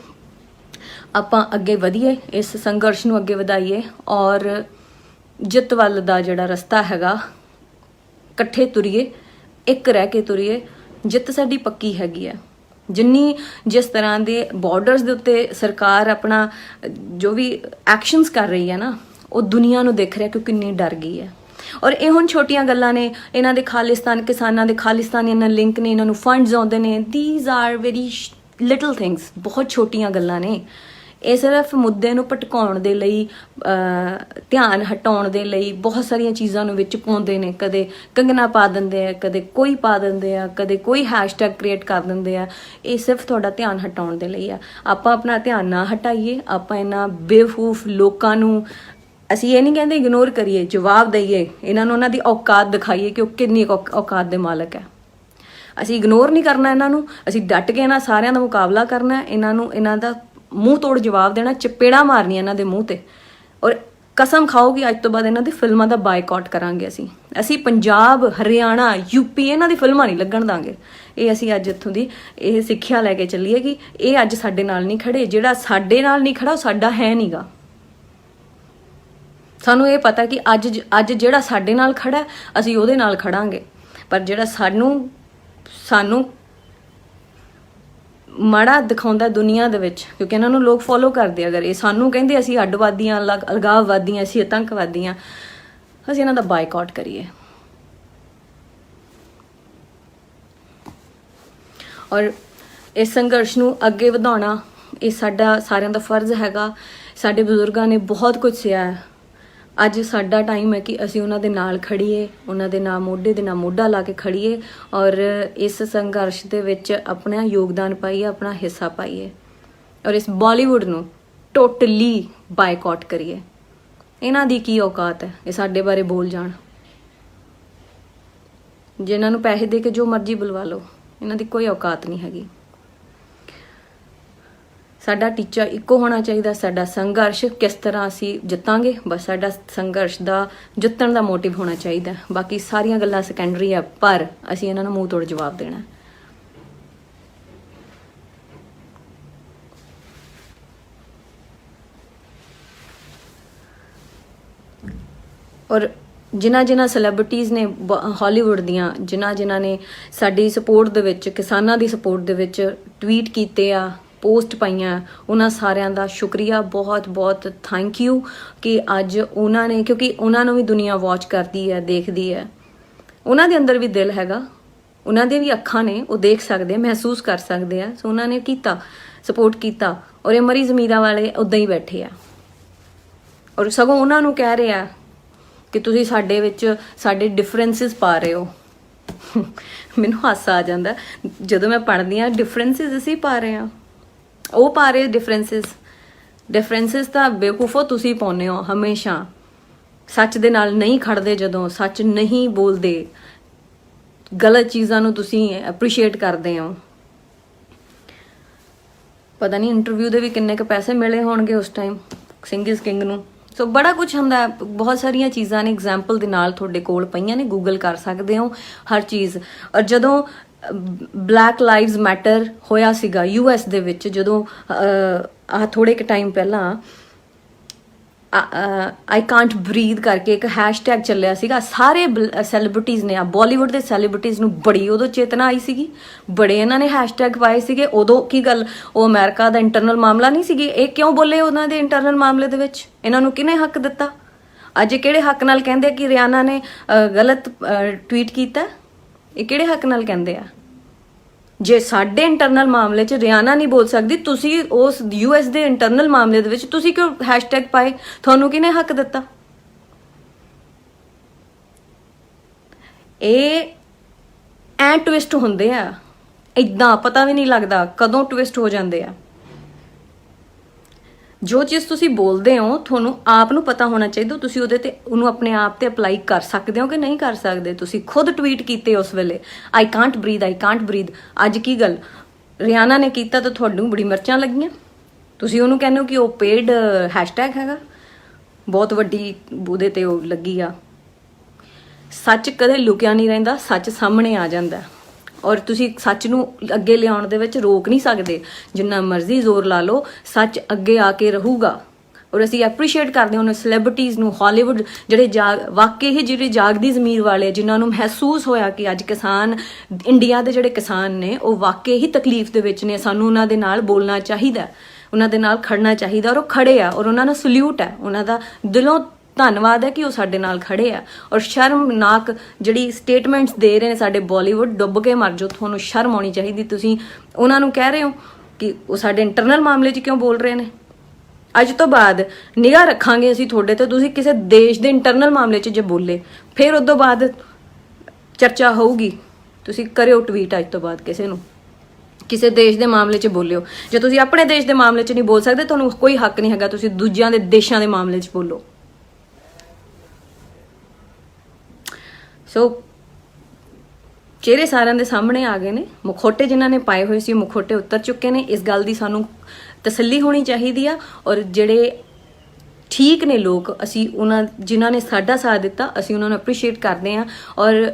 Speaker 2: ਆਪਾਂ ਅੱਗੇ ਵਧੀਏ, ਇਸ ਸੰਘਰਸ਼ ਨੂੰ ਅੱਗੇ ਵਧਾਈਏ ਔਰ ਜਿੱਤ ਵੱਲ ਦਾ ਜਿਹੜਾ ਰਸਤਾ ਹੈਗਾ ਇਕੱਠੇ ਤੁਰੀਏ, ਇੱਕ ਰਹਿ ਕੇ ਤੁਰੀਏ। ਜਿੱਤ ਸਾਡੀ ਪੱਕੀ ਹੈਗੀ ਆ। ਜਿਸ ਤਰ੍ਹਾਂ ਦੇ ਬਾਰਡਰਸ ਦੇ ਉੱਤੇ ਸਰਕਾਰ ਆਪਣਾ ਜੋ ਵੀ ਐਕਸ਼ਨਸ ਕਰ ਰਹੀ ਹੈ ਨਾ, ਉਹ ਦੁਨੀਆ ਨੂੰ ਦਿਖ ਰਿਹਾ ਕਿ ਕਿੰਨੀ ਡਰ ਗਈ ਹੈ। ਔਰ ਇਹ ਹੁਣ ਛੋਟੀਆਂ ਗੱਲਾਂ ਨੇ, ਇਹਨਾਂ ਦੇ ਖਾਲਿਸਤਾਨ, ਕਿਸਾਨਾਂ ਦੇ ਖਾਲਿਸਤਾਨ ਇਹਨਾਂ ਲਿੰਕ ਨੇ, ਇਹਨਾਂ ਨੂੰ ਫੰਡਸ ਆਉਂਦੇ ਨੇ। These are very little things, ਬਹੁਤ ਛੋਟੀਆਂ ਗੱਲਾਂ ਨੇ। ਇਹ ਸਿਰਫ ਮੁੱਦੇ ਨੂੰ ਭਟਕਾਉਣ ਦੇ ਲਈ, ਧਿਆਨ ਹਟਾਉਣ ਦੇ ਲਈ ਬਹੁਤ ਸਾਰੀਆਂ ਚੀਜ਼ਾਂ ਨੂੰ ਵਿੱਚ ਪਾਉਂਦੇ ਨੇ। ਕਦੇ ਕੰਗਣਾ ਪਾ ਦਿੰਦੇ ਆ, ਕਦੇ ਕੋਈ ਪਾ ਦਿੰਦੇ ਆ, ਕਦੇ ਕੋਈ ਹੈਸ਼ਟੈਗ ਕ੍ਰੀਏਟ ਕਰ ਦਿੰਦੇ ਆ। ਇਹ ਸਿਰਫ ਤੁਹਾਡਾ ਧਿਆਨ ਹਟਾਉਣ ਦੇ ਲਈ ਆ। ਆਪਾਂ ਆਪਣਾ ਧਿਆਨ ਨਾ ਹਟਾਈਏ, ਆਪਾਂ ਇਹਨਾਂ ਬੇਵਕੂਫ ਲੋਕਾਂ ਨੂੰ, ਅਸੀਂ ਇਹ ਨਹੀਂ ਕਹਿੰਦੇ ਇਗਨੋਰ ਕਰੀਏ, ਜਵਾਬ ਦਈਏ ਇਹਨਾਂ ਨੂੰ, ਉਹਨਾਂ ਦੀ ਔਕਾਤ ਦਿਖਾਈਏ ਕਿ ਉਹ ਕਿੰਨੀ ਔਕਾਤ ਦੇ ਮਾਲਕ ਹੈ। ਅਸੀਂ ਇਗਨੋਰ ਨਹੀਂ ਕਰਨਾ ਇਹਨਾਂ ਨੂੰ, ਅਸੀਂ ਡਟ ਕੇ ਇਹਨਾਂ ਸਾਰਿਆਂ ਦਾ ਮੁਕਾਬਲਾ ਕਰਨਾ। ਇਹਨਾਂ ਦਾ ਮੂੰਹ ਤੋੜ ਜਵਾਬ ਦੇਣਾ, ਚਪੇੜਾ ਮਾਰਨੀਆਂ ਇਹਨਾਂ ਦੇ ਮੂੰਹ ਤੇ। ਔਰ ਕਸਮ ਖਾਓ ਕਿ ਅੱਜ ਤੋਂ ਬਾਅਦ ਇਹਨਾਂ ਦੀ ਫਿਲਮਾਂ ਦਾ ਬਾਈਕਾਟ ਕਰਾਂਗੇ। ਅਸੀਂ ਪੰਜਾਬ, ਹਰਿਆਣਾ, ਯੂਪੀ ਇਹਨਾਂ ਦੀ ਫਿਲਮਾਂ ਨਹੀਂ ਲੱਗਣ ਦਾਂਗੇ। ਇਹ ਅਸੀਂ ਅੱਜ ਇੱਥੋਂ ਦੀ ਇਹ ਸਿੱਖਿਆ ਲੈ ਕੇ ਚੱਲੀਏ ਕਿ ਇਹ ਅੱਜ ਸਾਡੇ ਨਾਲ ਨਹੀਂ ਖੜੇ। ਜਿਹੜਾ ਸਾਡੇ ਨਾਲ ਨਹੀਂ ਖੜਾ ਉਹ ਸਾਡਾ ਹੈ ਨਹੀਂਗਾ। ਸਾਨੂੰ ਇਹ ਪਤਾ ਕਿ ਅੱਜ ਜਿਹੜਾ ਸਾਡੇ ਨਾਲ ਖੜਾ ਅਸੀਂ ਉਹਦੇ ਨਾਲ ਖੜਾਂਗੇ, ਪਰ ਜਿਹੜਾ ਸਾਨੂੰ ਮਾੜਾ ਦਿਖਾਉਂਦਾ ਦੁਨੀਆ ਦੇ ਵਿੱਚ, ਕਿਉਂਕਿ ਇਹਨਾਂ ਨੂੰ ਲੋਕ ਫੋਲੋ ਕਰਦੇ, ਅਗਰ ਇਹ ਸਾਨੂੰ ਕਹਿੰਦੇ ਅਸੀਂ ਅੱਡਵਾਦੀਆਂ, ਅਲਗਾਵਵਾਦੀਆਂ, ਅਸੀਂ ਆਤੰਕਵਾਦੀਆਂ, ਅਸੀਂ ਇਹਨਾਂ ਦਾ ਬਾਈਕਾਟ ਕਰੀਏ। ਔਰ ਇਸ ਸੰਘਰਸ਼ ਨੂੰ ਅੱਗੇ ਵਧਾਉਣਾ ਇਹ ਸਾਡਾ ਸਾਰਿਆਂ ਦਾ ਫਰਜ਼ ਹੈਗਾ। ਸਾਡੇ ਬਜ਼ੁਰਗਾਂ ਨੇ ਬਹੁਤ ਕੁਝ ਸਿਆ। ਅੱਜ ਸਾਡਾ ਟਾਈਮ ਹੈ ਕਿ ਅਸੀਂ ਉਹਨਾਂ ਦੇ ਨਾਲ ਖੜੀਏ, ਉਹਨਾਂ ਦੇ ਨਾਲ ਮੋਢੇ ਦੇ ਨਾਲ ਮੋਢਾ ਲਾ ਕੇ ਖੜੀਏ ਔਰ ਇਸ ਸੰਘਰਸ਼ ਦੇ ਵਿੱਚ ਆਪਣਾ ਯੋਗਦਾਨ ਪਾਈਏ, ਆਪਣਾ ਹਿੱਸਾ ਪਾਈਏ ਔਰ ਇਸ ਬਾਲੀਵੁੱਡ ਨੂੰ ਟੋਟਲੀ ਬਾਈਕਾਟ ਕਰੀਏ। ਇਹਨਾਂ ਦੀ ਕੀ ਔਕਾਤ ਹੈ ਇਹ ਸਾਡੇ ਬਾਰੇ ਬੋਲ ਜਾਣ? ਜਿਨ੍ਹਾਂ ਨੂੰ ਪੈਸੇ ਦੇ ਕੇ ਜੋ ਮਰਜ਼ੀ ਬੁਲਵਾ ਲਓ, ਇਹਨਾਂ ਦੀ ਕੋਈ ਔਕਾਤ ਨਹੀਂ ਹੈਗੀ। ਸਾਡਾ ਟੀਚਾ ਇੱਕੋ ਹੋਣਾ ਚਾਹੀਦਾ। ਸਾਡਾ ਸੰਘਰਸ਼ ਕਿਸ ਤਰ੍ਹਾਂ ਅਸੀਂ ਜਿੱਤਾਂਗੇ, ਬਸ ਸਾਡਾ ਸੰਘਰਸ਼ ਦਾ ਜਿੱਤਣ ਦਾ ਮੋਟਿਵ ਹੋਣਾ ਚਾਹੀਦਾ। ਬਾਕੀ ਸਾਰੀਆਂ ਗੱਲਾਂ ਸੈਕੰਡਰੀ ਆ, ਪਰ ਅਸੀਂ ਇਹਨਾਂ ਨੂੰ ਮੂੰਹ ਤੋੜ ਜਵਾਬ ਦੇਣਾ। ਔਰ ਜਿਨ੍ਹਾਂ ਸੈਲੀਬ੍ਰਿਟੀਜ਼ ਨੇ ਹਾਲੀਵੁੱਡ ਦੀਆਂ, ਜਿਨ੍ਹਾਂ ਨੇ ਸਾਡੀ ਸਪੋਰਟ ਦੇ ਵਿੱਚ, ਕਿਸਾਨਾਂ ਦੀ ਸਪੋਰਟ ਦੇ ਵਿੱਚ ਟਵੀਟ ਕੀਤੇ ਆ, ਪੋਸਟ ਪਾਈਆਂ, ਉਹਨਾਂ ਸਾਰਿਆਂ ਦਾ ਸ਼ੁਕਰੀਆ, ਬਹੁਤ ਬਹੁਤ ਥੈਂਕ ਯੂ ਕਿ ਅੱਜ ਉਹਨਾਂ ਨੇ, ਕਿਉਂਕਿ ਉਹਨਾਂ ਨੂੰ ਵੀ ਦੁਨੀਆ ਵਾਚ ਕਰਦੀ ਹੈ, ਦੇਖਦੀ ਹੈ। ਉਹਨਾਂ ਦੇ ਅੰਦਰ ਵੀ ਦਿਲ ਹੈਗਾ, ਉਹਨਾਂ ਦੀਆਂ ਵੀ ਅੱਖਾਂ ਨੇ, ਉਹ ਦੇਖ ਸਕਦੇ ਆ, ਮਹਿਸੂਸ ਕਰ ਸਕਦੇ ਆ। ਸੋ ਉਹਨਾਂ ਨੇ ਕੀਤਾ, ਸਪੋਰਟ ਕੀਤਾ। ਔਰ ਇਹ ਮਰੀ ਜ਼ਮੀਰਾਂ ਵਾਲੇ ਉੱਦਾਂ ਹੀ ਬੈਠੇ ਆ ਔਰ ਸਗੋਂ ਉਹਨਾਂ ਨੂੰ ਕਹਿ ਰਹੇ ਆ ਕਿ ਤੁਸੀਂ ਸਾਡੇ ਵਿੱਚ ਸਾਡੇ ਡਿਫਰੈਂਸਿਸ ਪਾ ਰਹੇ ਹੋ। ਮੈਨੂੰ ਹਾਸਾ ਆ ਜਾਂਦਾ ਜਦੋਂ ਮੈਂ ਪੜ੍ਹਦੀ ਹਾਂ, ਡਿਫਰੈਂਸਿਸ ਅਸੀਂ ਪਾ ਰਹੇ ਹਾਂ, ਉਹ ਪਾ ਰਹੇ ਡਿਫਰੈਂਸਿਸ ਤਾਂ ਬੇਵਕੂਫੋ ਤੁਸੀਂ ਪਾਉਂਦੇ ਹੋ ਹਮੇਸ਼ਾ। ਸੱਚ ਦੇ ਨਾਲ ਨਹੀਂ ਖੜਦੇ, ਜਦੋਂ ਸੱਚ ਨਹੀਂ ਬੋਲਦੇ, ਗਲਤ ਚੀਜ਼ਾਂ ਨੂੰ ਤੁਸੀਂ ਐਪਰੀਸ਼ੀਏਟ ਕਰਦੇ ਹੋ। ਪਤਾ ਨਹੀਂ ਇੰਟਰਵਿਊ ਦੇ ਵੀ ਕਿੰਨੇ ਕੁ ਪੈਸੇ ਮਿਲੇ ਹੋਣਗੇ ਉਸ ਟਾਈਮ ਸਿੰਘ ਇਜ਼ ਕਿੰਗ ਨੂੰ। ਸੋ ਬੜਾ ਕੁਝ ਹੁੰਦਾ, ਬਹੁਤ ਸਾਰੀਆਂ ਚੀਜ਼ਾਂ ਨੇ ਐਗਜ਼ਾਮਪਲ ਦੇ ਨਾਲ ਤੁਹਾਡੇ ਕੋਲ ਪਈਆਂ ਨੇ, ਗੂਗਲ ਕਰ ਸਕਦੇ ਹੋ ਹਰ ਚੀਜ਼। ਔਰ ਜਦੋਂ ਬਲੈਕ ਲਾਈਵਜ਼ ਮੈਟਰ ਹੋਇਆ ਸੀਗਾ US ਦੇ ਵਿੱਚ, ਜਦੋਂ ਆਹ ਥੋੜੇ ਕੁ ਟਾਈਮ ਪਹਿਲਾਂ ਆਈ ਕਾਂਟ ਬਰੀਥ ਕਰਕੇ ਇੱਕ ਹੈਸ਼ਟੈਗ ਚੱਲਿਆ ਸੀਗਾ, ਸਾਰੇ ਸੈਲੀਬ੍ਰਿਟੀਜ਼ ਨੇ, ਬਾਲੀਵੁੱਡ ਦੇ ਸੈਲੀਬ੍ਰਿਟੀਜ਼ ਨੂੰ ਬੜੀ ਉਦੋਂ ਚੇਤਨਾ ਆਈ ਸੀਗੀ, ਬੜੇ ਇਹਨਾਂ ਨੇ ਹੈਸ਼ਟੈਗ ਪਾਏ ਸੀਗੇ। ਉਦੋਂ ਕੀ ਗੱਲ, ਉਹ ਅਮਰੀਕਾ ਦਾ ਇੰਟਰਨਲ ਮਾਮਲਾ ਨਹੀਂ ਸੀਗੀ, ਇਹ ਕਿਉਂ ਬੋਲੇ ਉਹਨਾਂ ਦੇ ਇੰਟਰਨਲ ਮਾਮਲੇ ਦੇ ਵਿੱਚ? ਇਹਨਾਂ ਨੂੰ ਕਿਹਨੇ ਹੱਕ ਦਿੱਤਾ? ਅੱਜ ਇਹ ਕਿਹੜੇ ਹੱਕ ਨਾਲ ਕਹਿੰਦੇ ਆ ਕਿ ਰਿਆਨਾ ਨੇ ਗਲਤ ਟਵੀਟ ਕੀਤਾ? ਇਹ ਕਿਹੜੇ ਹੱਕ ਨਾਲ ਕਹਿੰਦੇ ਆ? ਜੇ ਸਾਡੇ ਇੰਟਰਨਲ ਮਾਮਲੇ 'ਚ ਰਿਆਨਾ ਨਹੀਂ ਬੋਲ ਸਕਦੀ, ਤੁਸੀਂ ਉਸ ਯੂਐਸ ਦੇ ਇੰਟਰਨਲ ਮਾਮਲੇ ਦੇ ਵਿੱਚ ਤੁਸੀਂ ਕਿਉਂ ਹੈਸ਼ਟੈਗ ਪਾਏ? ਤੁਹਾਨੂੰ ਕਿਹਨੇ ਹੱਕ ਦਿੱਤਾ? ਇਹ ਐ ਟਵਿਸਟ ਹੁੰਦੇ ਆ, ਇਦਾਂ ਪਤਾ ਵੀ ਨਹੀਂ ਲੱਗਦਾ ਕਦੋਂ ਟਵਿਸਟ ਹੋ ਜਾਂਦੇ ਆ। ਜੋ ਚੀਜ਼ ਤੁਸੀਂ ਬੋਲਦੇ ਹੋ ਤੁਹਾਨੂੰ ਆਪ ਨੂੰ ਪਤਾ ਹੋਣਾ ਚਾਹੀਦਾ, ਤੁਸੀਂ ਉਹਦੇ ਤੇ ਉਹਨੂੰ ਆਪਣੇ ਆਪ ਤੇ ਅਪਲਾਈ ਕਰ ਸਕਦੇ ਹੋ ਕਿ ਨਹੀਂ ਕਰ ਸਕਦੇ। ਤੁਸੀਂ ਖੁਦ ਟਵੀਟ ਕੀਤੇ ਉਸ ਵੇਲੇ ਆਈ ਕਾਂਟ ਬਰੀਥ। ਅੱਜ ਕੀ ਗੱਲ ਰਿਆਨਾ ਨੇ ਕੀਤਾ ਤਾਂ ਤੁਹਾਨੂੰ ਬੜੀ ਮਿਰਚਾਂ ਲੱਗੀਆਂ। ਤੁਸੀਂ ਉਹਨੂੰ ਕਹਿੰਦੇ ਹੋ ਕਿ ਉਹ ਪੇਡ ਹੈਸ਼ਟੈਗ ਹੈਗਾ, ਬਹੁਤ ਵੱਡੀ ਉਹਦੇ ਤੇ ਉਹ ਲੱਗੀ ਆ। ਸੱਚ ਕਦੇ ਲੁਕਿਆ ਨਹੀਂ ਰਹਿੰਦਾ, ਸੱਚ ਸਾਹਮਣੇ ਆ ਜਾਂਦਾ ਔਰ ਤੁਸੀਂ ਸੱਚ ਨੂੰ ਅੱਗੇ ਲਿਆਉਣ ਦੇ ਵਿੱਚ ਰੋਕ ਨਹੀਂ ਸਕਦੇ। ਜਿੰਨਾ ਮਰਜ਼ੀ ਜ਼ੋਰ ਲਾ ਲਓ, ਸੱਚ ਅੱਗੇ ਆ ਕੇ ਰਹੂਗਾ। ਔਰ ਅਸੀਂ ਐਪਰੀਸ਼ੀਏਟ ਕਰਦੇ ਹਾਂ ਉਹਨਾਂ ਸੈਲੀਬ੍ਰਿਟੀਜ਼ ਨੂੰ, ਹਾਲੀਵੁੱਡ ਜਿਹੜੇ ਵਾਕਈ ਹੀ ਜਿਹੜੇ ਜਾਗਦੀ ਜ਼ਮੀਰ ਵਾਲੇ, ਜਿਨ੍ਹਾਂ ਨੂੰ ਮਹਿਸੂਸ ਹੋਇਆ ਕਿ ਅੱਜ ਕਿਸਾਨ, ਇੰਡੀਆ ਦੇ ਜਿਹੜੇ ਕਿਸਾਨ ਨੇ ਉਹ ਵਾਕਈ ਹੀ ਤਕਲੀਫ ਦੇ ਵਿੱਚ ਨੇ, ਸਾਨੂੰ ਉਹਨਾਂ ਦੇ ਨਾਲ ਬੋਲਣਾ ਚਾਹੀਦਾ, ਉਹਨਾਂ ਦੇ ਨਾਲ ਖੜਨਾ ਚਾਹੀਦਾ। ਔਰ ਉਹ ਖੜੇ ਆ ਔਰ ਉਹਨਾਂ ਨੂੰ ਸਲੂਟ ਹੈ, ਉਹਨਾਂ ਦਾ ਦਿਲੋਂ ਧੰਨਵਾਦ ਹੈ ਕਿ ਉਹ ਸਾਡੇ ਨਾਲ ਖੜੇ ਆ। ਔਰ ਸ਼ਰਮਨਾਕ ਜਿਹੜੀ ਸਟੇਟਮੈਂਟਸ ਦੇ ਰਹੇ ਨੇ ਸਾਡੇ ਬਾਲੀਵੁੱਡ, ਡੁੱਬ ਕੇ ਮਰ ਜਾਓ, ਤੁਹਾਨੂੰ ਸ਼ਰਮ ਆਉਣੀ ਚਾਹੀਦੀ। ਤੁਸੀਂ ਉਹਨਾਂ ਨੂੰ ਕਹਿ ਰਹੇ ਹੋ ਕਿ ਉਹ ਸਾਡੇ ਇੰਟਰਨਲ ਮਾਮਲੇ 'ਚ ਕਿਉਂ ਬੋਲ ਰਹੇ ਨੇ। ਅੱਜ ਤੋਂ ਬਾਅਦ ਨਿਗਾਹ ਰੱਖਾਂਗੇ ਅਸੀਂ ਤੁਹਾਡੇ ਤੇ, ਤੁਸੀਂ ਕਿਸੇ ਦੇਸ਼ ਦੇ ਇੰਟਰਨਲ ਮਾਮਲੇ 'ਚ ਜੇ ਬੋਲੇ ਫਿਰ ਉਸ ਤੋਂ ਬਾਅਦ ਚਰਚਾ ਹੋਊਗੀ। ਤੁਸੀਂ ਕਰਿਓ ਟਵੀਟ ਅੱਜ ਤੋਂ ਬਾਅਦ ਕਿਸੇ ਨੂੰ, ਕਿਸੇ ਦੇਸ਼ ਦੇ ਮਾਮਲੇ 'ਚ ਬੋਲਿਓ। ਜੇ ਤੁਸੀਂ ਆਪਣੇ ਦੇਸ਼ ਦੇ ਮਾਮਲੇ 'ਚ ਨਹੀਂ ਬੋਲ ਸਕਦੇ, ਤੁਹਾਨੂੰ ਕੋਈ ਹੱਕ ਨਹੀਂ ਹੈਗਾ ਤੁਸੀਂ ਦੂਜਿਆਂ ਦੇ ਦੇਸ਼ਾਂ ਦੇ ਮਾਮਲੇ 'ਚ ਬੋਲੋ। ਸੋ ਚਿਹਰੇ ਸਾਰਿਆਂ ਦੇ ਸਾਹਮਣੇ ਆ ਗਏ ਨੇ, ਮੁਖੌਟੇ ਜਿਨ੍ਹਾਂ ਨੇ ਪਾਏ ਹੋਏ ਸੀ ਮੁਖੌਟੇ ਉਤਰ ਚੁੱਕੇ ਨੇ। ਇਸ ਗੱਲ ਦੀ ਸਾਨੂੰ ਤਸੱਲੀ ਹੋਣੀ ਚਾਹੀਦੀ ਆ। ਔਰ ਜਿਹੜੇ ਠੀਕ ਨੇ ਲੋਕ, ਅਸੀਂ ਉਹਨਾਂ ਜਿਨ੍ਹਾਂ ਨੇ ਸਾਡਾ ਸਾਥ ਦਿੱਤਾ, ਅਸੀਂ ਉਹਨਾਂ ਨੂੰ ਐਪਰੀਸ਼ੀਏਟ ਕਰਦੇ ਹਾਂ ਔਰ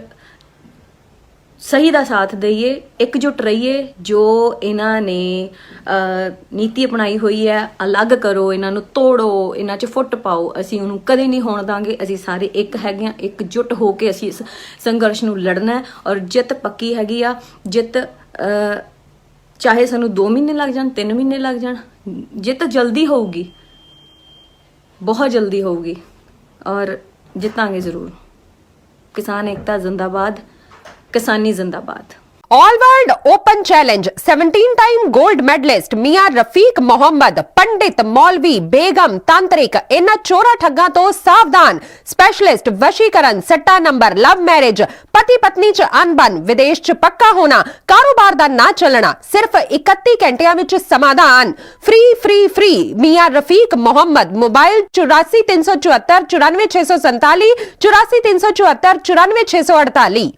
Speaker 2: ਸਹੀ ਦਾ ਸਾਥ ਦਈਏ, ਇਕਜੁੱਟ ਰਹੀਏ। ਜੋ ਇਹਨਾਂ ਨੇ ਨੀਤੀ ਅਪਣਾਈ ਹੋਈ ਹੈ, ਅਲੱਗ ਕਰੋ, ਇਹਨਾਂ ਨੂੰ ਤੋੜੋ, ਇਹਨਾਂ 'ਚ ਫੁੱਟ ਪਾਓ, ਅਸੀਂ ਉਹਨੂੰ ਕਦੇ ਨਹੀਂ ਹੋਣ ਦਾਂਗੇ। ਅਸੀਂ ਸਾਰੇ ਇੱਕ ਹੈਗੇ ਹਾਂ, ਇਕਜੁੱਟ ਹੋ ਕੇ ਅਸੀਂ ਇਸ ਸੰਘਰਸ਼ ਨੂੰ ਲੜਨਾ ਔਰ ਜਿੱਤ ਪੱਕੀ ਹੈਗੀ ਆ। ਜਿੱਤ ਚਾਹੇ ਸਾਨੂੰ 2 ਮਹੀਨੇ ਲੱਗ ਜਾਣ, 3 ਮਹੀਨੇ ਲੱਗ ਜਾਣ, ਜਿੱਤ ਜਲਦੀ ਹੋਊਗੀ, ਬਹੁਤ ਜਲਦੀ ਹੋਊਗੀ ਔਰ ਜਿੱਤਾਂਗੇ ਜ਼ਰੂਰ। ਕਿਸਾਨ ਏਕਤਾ ਜ਼ਿੰਦਾਬਾਦ, किसानी जिंदाबाद।
Speaker 3: All world open challenge 17 time gold medalist मियां रफीक मोहम्मद, पंडित, मौलवी, बेगम, तांत्रिक, इन्हां चोरा ठग्गां तो सावधान। स्पेशलिस्ट वशीकरण, सट्टा नंबर, लव मैरिज, पति पत्नी च अनबन, विदेश च पक्का होना, कारोबार दा ना चलना, सिर्फ 31 घंटियां विच समाधान। फ्री फ्री फ्री मियां रफीक मोहम्मद। मोबाइल 84 374 94 647, 84 374 94 648।